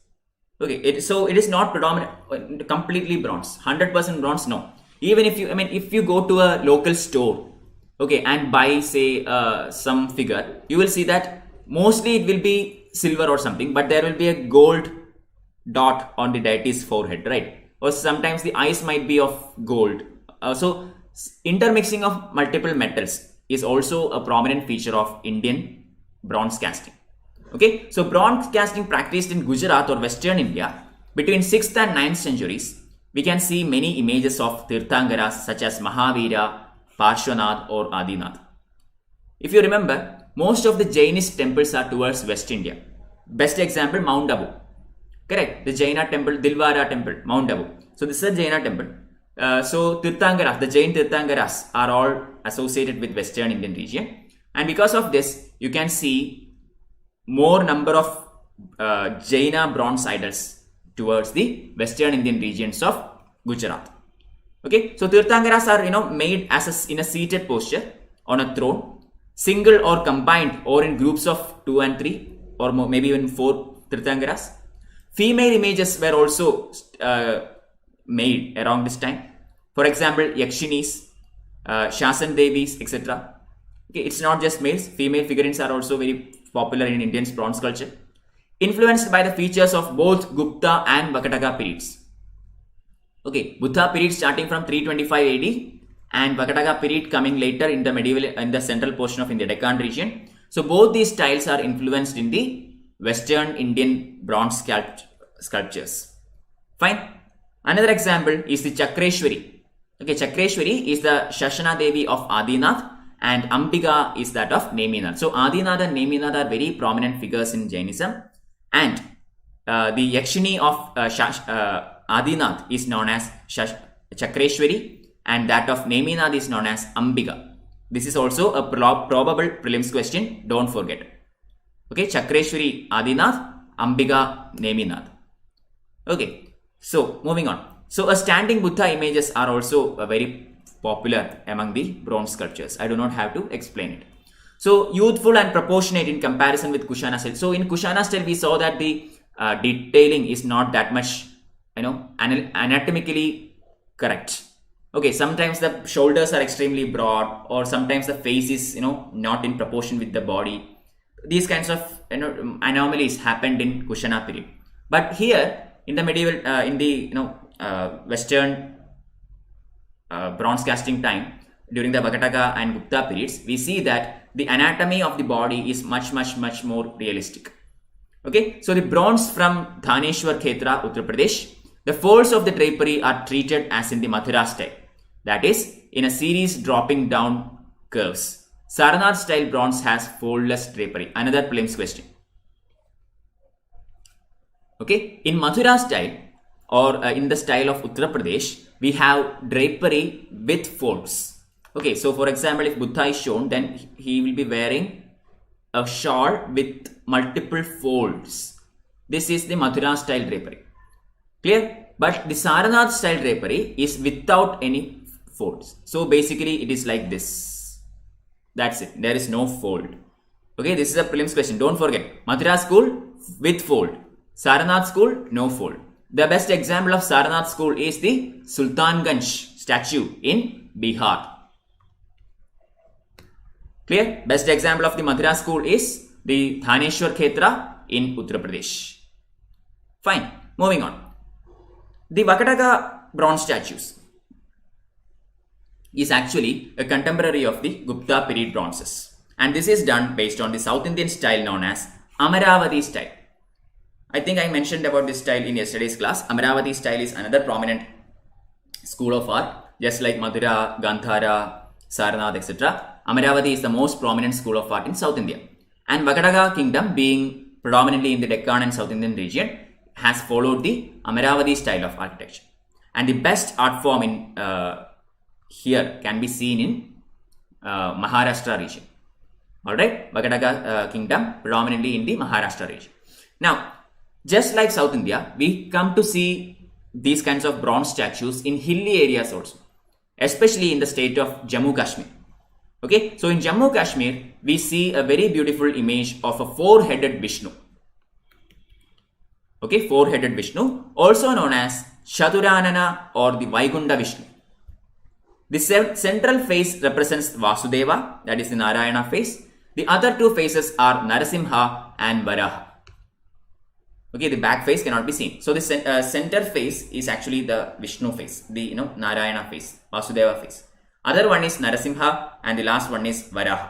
Okay, so it is not predominant, completely bronze, 100% bronze. No. Even if you go to a local store, okay, and buy say some figure, you will see that mostly it will be silver or something, but there will be a gold dot on the deity's forehead, right? Or sometimes the eyes might be of gold. So intermixing of multiple metals is also a prominent feature of Indian bronze casting. Okay, so bronze casting practiced in Gujarat or Western India between 6th and 9th centuries. We can see many images of Tirthangaras such as Mahavira, Parshvanath or Adinath. If you remember, most of the Jainist temples are towards West India. Best example, Mount Abu. Correct, the Jaina temple, Dilwara temple, Mount Abu. So this is a Jaina temple. So Tirthangaras, the Jain Tirthangaras are all associated with Western Indian region, and because of this you can see more number of Jaina bronze idols towards the Western Indian regions of Gujarat. Okay, so Tirthangaras are made as in a seated posture on a throne, single or combined or in groups of 2 and 3 or maybe even 4 Tirthangaras. Female images were also made around this time. For example, Yakshinis, Shasan Devis, etc. Okay, it's not just males, female figurines are also very popular in Indian bronze culture, influenced by the features of both Gupta and Vakataka periods. Okay, Buddha period starting from 325 AD and Vakataka period coming later in the central portion of India, Deccan region. So both these styles are influenced in the Western Indian bronze sculptures. Fine. Another example is the Chakreshwari. Okay, Chakreshwari is the Shashana Devi of Adinath and Ambika is that of Neminath. So Adinath and Neminath are very prominent figures in Jainism, and the Yakshini of Adinath is known as Chakreshwari and that of Neminath is known as Ambika. This is also a probable prelims question, don't forget. Okay, Chakreshwari Adinath, Ambika Neminath. Okay, so moving on. So a standing Buddha images are also very popular among the bronze sculptures. I do not have to explain it. So youthful and proportionate in comparison with Kushana style. So in Kushana style we saw that the detailing is not that much anatomically correct. Okay, sometimes the shoulders are extremely broad or sometimes the face is not in proportion with the body. These kinds of anomalies happened in Kushana period. But here in the medieval in the Western bronze casting time during the Vakataka and Gupta periods, we see that the anatomy of the body is much more realistic. Okay, so the bronze from Dhaneshwar Khetra, Uttar Pradesh, the folds of the drapery are treated as in the Mathura style, that is in a series dropping down curves. Sarnath style bronze has foldless drapery. Another prelims question. Okay, in Mathura style or in the style of Uttar Pradesh, we have drapery with folds. Okay, so for example, if Buddha is shown, then he will be wearing a shawl with multiple folds. This is the Mathura style drapery. Clear? But the Sarnath style drapery is without any folds. So basically it is like this. That's it. There is no fold. Okay, this is a prelims question. Don't forget. Mathura school with fold. Sarnath school, no fold. The best example of Sarnath school is the Sultanganj statue in Bihar. Clear? Best example of the Mathura school is the Dhaneshwar Khetra in Uttar Pradesh. Fine. Moving on. The Vakataka bronze statues is actually a contemporary of the Gupta period bronzes. And this is done based on the South Indian style known as Amaravati style. I think I mentioned about this style in yesterday's class. Amaravati style is another prominent school of art, just like Mathura, Gandhara, Sarnath, etc. Amaravati is the most prominent school of art in South India. And Vakadaga kingdom, being predominantly in the Deccan and South Indian region, has followed the Amaravati style of architecture. And the best art form in here can be seen in Maharashtra region. Alright, Vakadaga kingdom predominantly in the Maharashtra region. Now, just like South India, we come to see these kinds of bronze statues in hilly areas also, especially in the state of Jammu Kashmir. Okay, so in Jammu Kashmir, we see a very beautiful image of a four-headed Vishnu. Okay, four-headed Vishnu, also known as Shaturanana or the Vaikunta Vishnu. The central face represents Vasudeva, that is the Narayana face. The other two faces are Narasimha and Varaha. Okay, the back face cannot be seen. So the center face is actually the Vishnu face, the Narayana face, Vasudeva face. Other one is Narasimha and the last one is Varaha.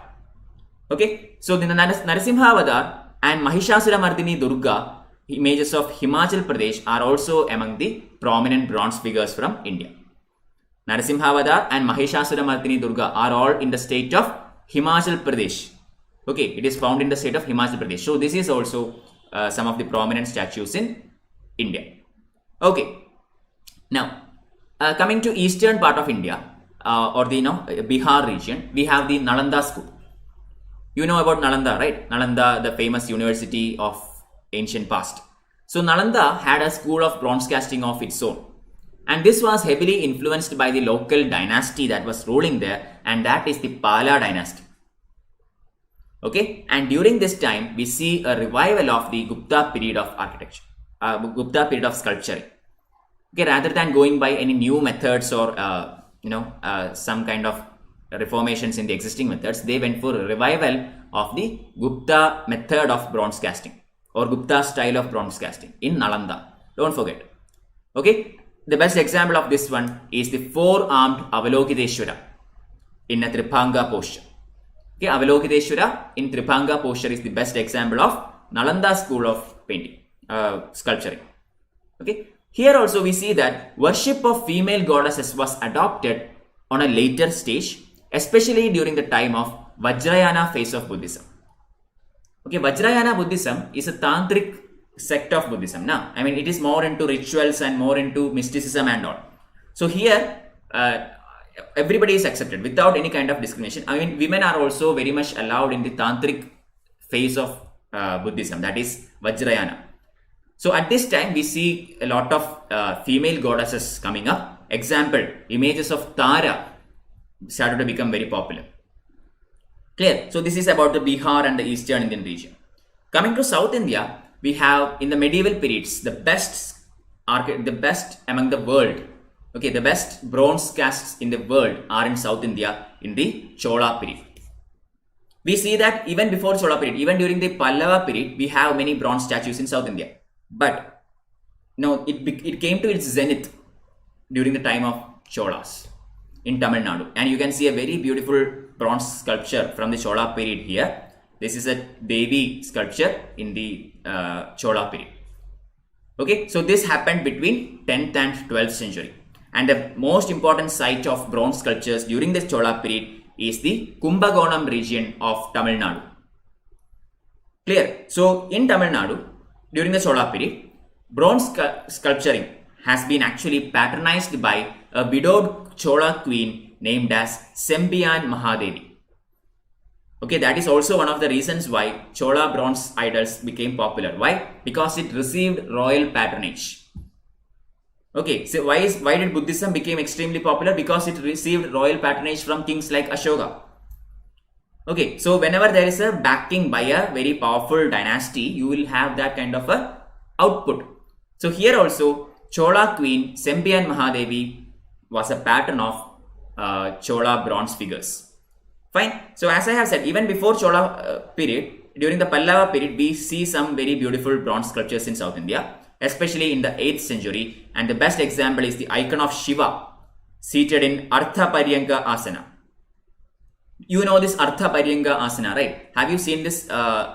Okay, so the Narasimha Avadar and Mahishasura Mardini Durga images of Himachal Pradesh are also among the prominent bronze figures from India. Narasimha Avadar and Mahishasura Mardini Durga are all in the state of Himachal Pradesh. Okay, it is found in the state of Himachal Pradesh. So this is also some of the prominent statues in India. Okay, now coming to eastern part of India or the Bihar region, we have the Nalanda school. You know about Nalanda, right? Nalanda, the famous university of ancient past. So Nalanda had a school of bronze casting of its own, and this was heavily influenced by the local dynasty that was ruling there, and that is the Pala dynasty. Okay, and during this time we see a revival of the Gupta period of architecture, Gupta period of sculpturing. Okay, rather than going by any new methods or some kind of reformations in the existing methods, they went for a revival of the Gupta method of bronze casting or Gupta style of bronze casting in Nalanda. Don't forget. Okay, the best example of this one is the four-armed Avalokiteshwara in a Tribhanga posture. Okay, Avalokiteshwara in Tribhanga posture is the best example of Nalanda school of painting, sculpturing. Okay, here also we see that worship of female goddesses was adopted on a later stage, especially during the time of Vajrayana phase of Buddhism. Okay, Vajrayana Buddhism is a tantric sect of Buddhism. Now, I mean, it is more into rituals and more into mysticism and all. So here, everybody is accepted without any kind of discrimination. I mean, women are also very much allowed in the tantric phase of Buddhism, that is Vajrayana. So at this time, we see a lot of female goddesses coming up. Example, images of Tara started to become very popular. Clear? So this is about the Bihar and the Eastern Indian region. Coming to South India, we have in the medieval periods the best among the world. Okay, the best bronze casts in the world are in South India in the Chola period. We see that even before Chola period, even during the Pallava period, we have many bronze statues in South India. But no, it came to its zenith during the time of Cholas in Tamil Nadu. And you can see a very beautiful bronze sculpture from the Chola period here. This is a Devi sculpture in the Chola period. Okay, so this happened between 10th and 12th century. And the most important site of bronze sculptures during this Chola period is the Kumbakonam region of Tamil Nadu. Clear? So in Tamil Nadu, during the Chola period, bronze sculpturing has been actually patronized by a widowed Chola queen named as Sembiyan Mahadevi. Okay, that is also one of the reasons why Chola bronze idols became popular. Why? Because it received royal patronage. Okay, so why did Buddhism become extremely popular? Because it received royal patronage from kings like Ashoka. Okay, so whenever there is a backing by a very powerful dynasty, you will have that kind of a output. So here also, Chola queen Sembiyan Mahadevi was a patron of Chola bronze figures. Fine. So as I have said, even before Chola period, during the Pallava period, we see some very beautiful bronze sculptures in South India, especially in the 8th century. And the best example is the icon of Shiva seated in Artha Paryanka Asana. You know this Artha Paryanga Asana, right? Have you seen this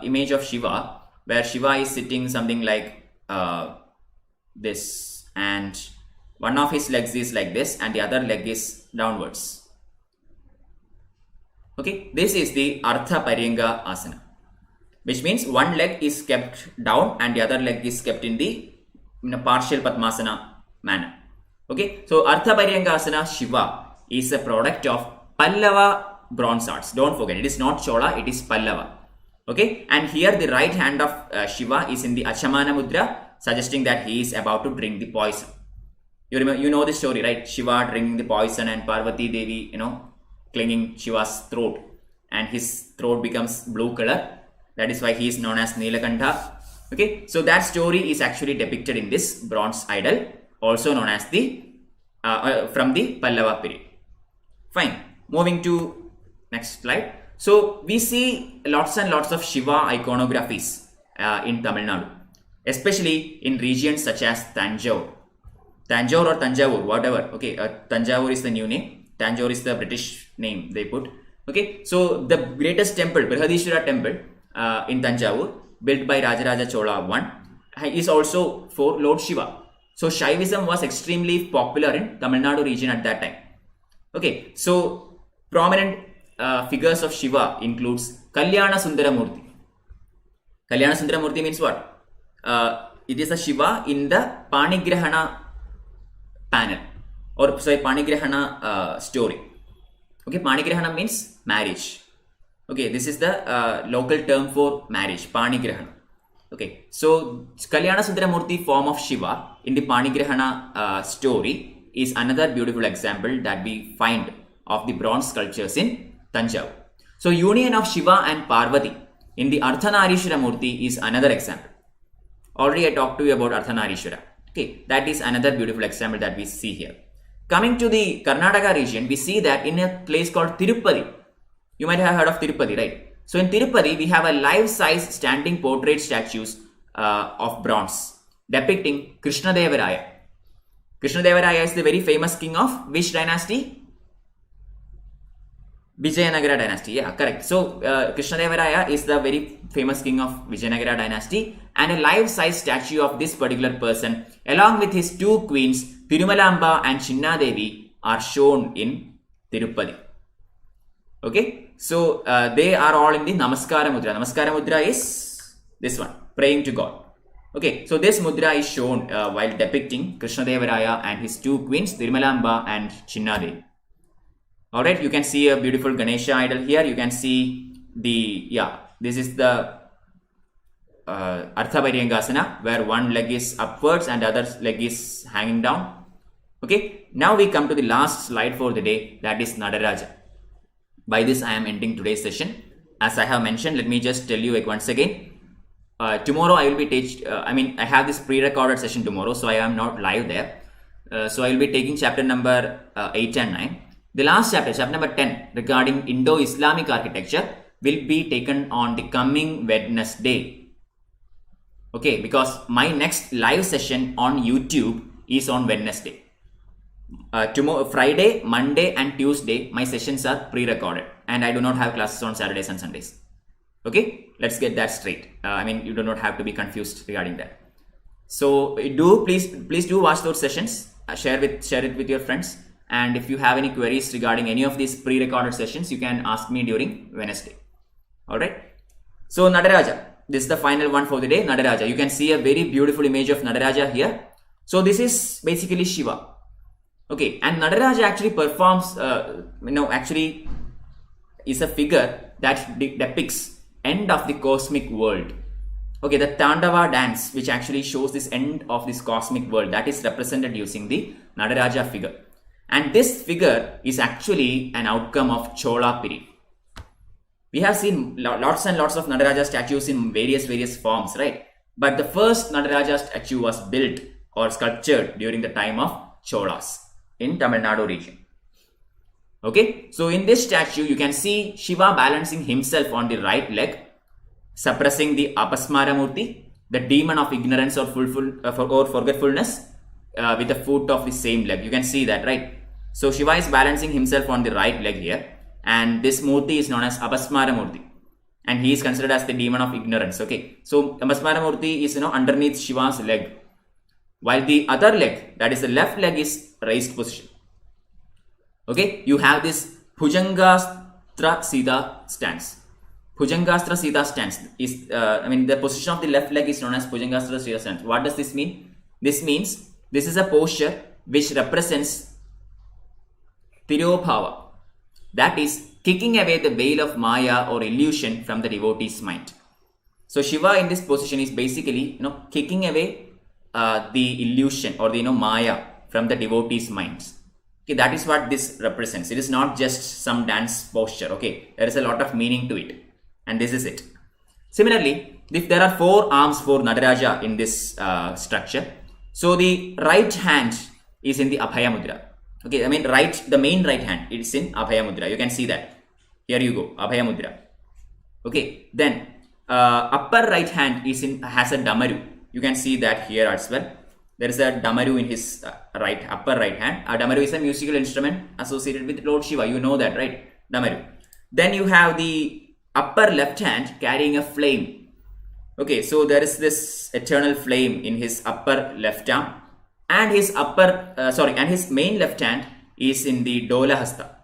image of Shiva, where Shiva is sitting something like this, and one of his legs is like this and the other leg is downwards. Okay, this is the Artha Paryanga Asana, which means one leg is kept down and the other leg is kept in a partial Padmasana manner. Okay, so Artha Paryanga Asana Shiva is a product of Pallava bronze arts. Don't forget, it is not Chola, it is Pallava. Okay, and here the right hand of Shiva is in the Achamana Mudra, suggesting that he is about to drink the poison. You know the story, right? Shiva drinking the poison and Parvati Devi, clinging Shiva's throat, and his throat becomes blue color. That is why he is known as Nilakantha. Okay, so that story is actually depicted in this bronze idol, also known as the from the Pallava period. Fine. Moving to next slide. So we see lots and lots of Shiva iconographies in Tamil Nadu, especially in regions such as Tanjore or Tanjavur, whatever. Okay, Tanjavur is the new name. Tanjore is the British name they put. Okay, so the greatest temple, Brihadishwara temple in Tanjavur, built by Rajaraja Chola I, is also for Lord Shiva. So Shaivism was extremely popular in Tamil Nadu region at that time. Okay, so prominent figures of Shiva includes Kalyana Sundaramurti. Kalyana Sundaramurti means what? It is a Shiva in the Panigrahana panel, or sorry, Panigrahana story. Okay, Panigrahana means marriage. Okay, this is the local term for marriage, Panigrahana. Okay, so Kalyana Sundaramurti form of Shiva in the Panigrahana story is another beautiful example that we find of the bronze sculptures in Tanjavur. So union of Shiva and Parvati in the Ardhanarishwara Murti is another example. Already I talked to you about Ardhanarishwara. Okay, that is another beautiful example that we see here. Coming to the Karnataka region, we see that in a place called Tirupati. You might have heard of Tirupati, right? So in Tirupati, we have a life-size standing portrait statues of bronze depicting Krishna Devaraya. Krishna Devaraya is the very famous king of which dynasty? Vijayanagara dynasty. Yeah, correct. So Krishna Devaraya is the very famous king of Vijayanagara dynasty, and a life-size statue of this particular person along with his two queens Tirumalamba and Chinna Devi are shown in Tirupati. Okay, so they are all in the Namaskara Mudra. Namaskara Mudra is this one, praying to God. Okay, so this mudra is shown while depicting Krishna Devaraya and his two queens Tirumalamba and Chinna Devi. Alright, you can see a beautiful Ganesha idol here. You can see this is the Artha Pairyangasana, where one leg is upwards and the other leg is hanging down. Okay, now we come to the last slide for the day, that is Nadaraja. By this I am ending today's session. As I have mentioned, let me just tell you once again. Tomorrow I will be I have this pre-recorded session tomorrow, so I am not live there. So I will be taking chapter number 8 and 9. The last chapter, chapter number 10, regarding Indo Islamic architecture, will be taken on the coming Wednesday. Okay, because my next live session on YouTube is on Wednesday. Tomorrow, Friday, Monday and Tuesday, my sessions are pre-recorded and I do not have classes on Saturdays and Sundays. Okay, let's get that straight. You do not have to be confused regarding that. So please do watch those sessions. Share it with your friends. And if you have any queries regarding any of these pre-recorded sessions, you can ask me during Wednesday. Alright. So Nadaraja, this is the final one for the day. Nadaraja. You can see a very beautiful image of Nadaraja here. So this is basically Shiva. Okay, and Nadaraja actually performs, actually is a figure that depicts end of the cosmic world. Okay, the Tandava dance, which actually shows this end of this cosmic world, that is represented using the Nadaraja figure. And this figure is actually an outcome of Chola period. We have seen lots and lots of Nadaraja statues in various forms, right? But the first Nadaraja statue was built or sculptured during the time of Cholas in Tamil Nadu region. Okay, so in this statue you can see Shiva balancing himself on the right leg, suppressing the Apasmara Murti, the demon of ignorance or forgetfulness, with the foot of the same leg. You can see that, right? So Shiva is balancing himself on the right leg here, and this Murti is known as Apasmara Murti, and he is considered as the demon of ignorance. Okay, so Apasmara Murti is underneath Shiva's leg, while the other leg, that is the left leg, is raised position. Okay, you have this Bhujangastra Sita stance. Bhujangastra Sita stance is, the position of the left leg is known as Bhujangastra Sita stance. What does this mean? This means this is a posture which represents Tirobhava, that is kicking away the veil of Maya or illusion from the devotee's mind. So Shiva in this position is basically kicking away the illusion or the Maya from the devotee's minds. Okay, that is what this represents. It is not just some dance posture. Okay, there is a lot of meaning to it, and this is it. Similarly, if there are 4 arms for Nataraja in this structure, so the right hand is in the Abhaya Mudra. Okay, the main right hand, it is in Abhaya Mudra. You can see that. Here you go, Abhaya Mudra. Okay, then upper right hand has a Damaru. You can see that here as well. There is a Damaru in his upper right hand. A Damaru is a musical instrument associated with Lord Shiva. You know that, right? Damaru. Then you have the upper left hand carrying a flame. Okay, so there is this eternal flame in his upper left arm, and his his main left hand is in the Dola Hasta.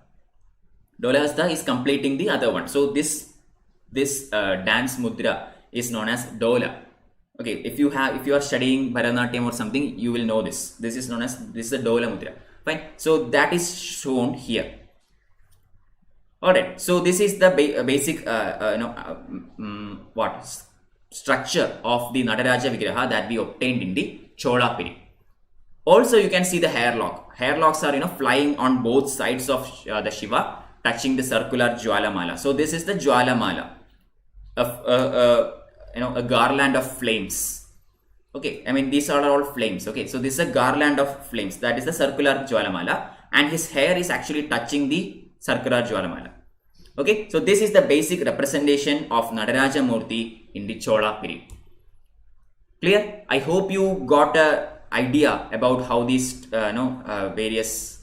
Dola Hasta is completing the other one. So this dance mudra is known as Dola. Okay, if you are studying Bharatanatyam or something, you will know this. This is the Dola mudra. Fine. So that is shown here. Alright, so this is the basic structure of the Nataraja Vigraha that we obtained in the Chola period. Also, you can see the hair lock. Hair locks are flying on both sides of the Shiva, touching the circular Jwala Mala. So this is the Jwala Mala, a garland of flames. Okay, these are all flames. Okay, so this is a garland of flames. That is the circular Jwala Mala, and his hair is actually touching the circular Jwala Mala. Okay, so this is the basic representation of Nataraja Murti in the Chola period. Clear? I hope you got a idea about how these various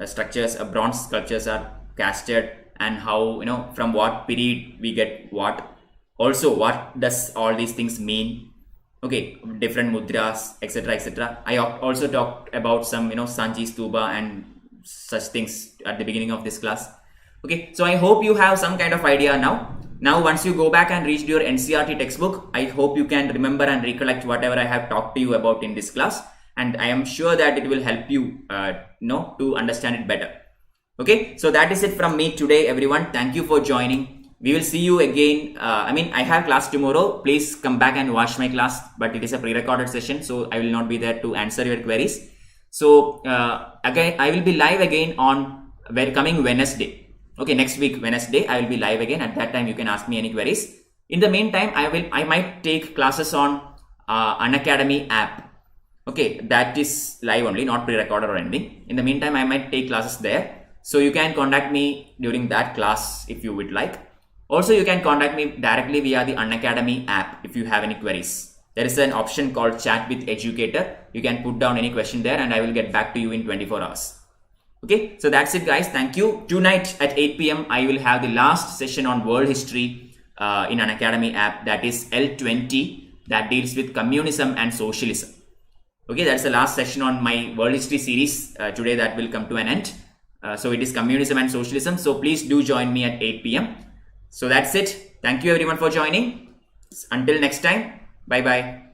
structures, bronze sculptures are casted, and how from what period we get what. Also, what does all these things mean? Okay, different mudras, etc., etc. I also talked about some Sanji Stupa and such things at the beginning of this class. Okay, so I hope you have some kind of idea now. Now, once you go back and read your NCERT textbook, I hope you can remember and recollect whatever I have talked to you about in this class, and I am sure that it will help you to understand it better. Okay, so that is it from me today, everyone. Thank you for joining. We will see you again. I have class tomorrow. Please come back and watch my class, but it is a pre-recorded session, so I will not be there to answer your queries. So again, I will be live again on coming Wednesday. Okay, next week Wednesday I will be live again. At that time you can ask me any queries. In the meantime, I might take classes on Unacademy app. Okay, that is live only, not pre-recorded or anything. In the meantime, I might take classes there, so you can contact me during that class if you would like. Also, you can contact me directly via the Unacademy app if you have any queries. There is an option called Chat with Educator. You can put down any question there and I will get back to you in 24 hours. Okay, so that's it guys. Thank you. Tonight at 8 p.m. I will have the last session on world history in Unacademy app, that is L20, that deals with communism and socialism. Okay, that's the last session on my world history series. Today that will come to an end. So it is communism and socialism. So please do join me at 8 p.m. So that's it. Thank you everyone for joining. Until next time. Bye bye.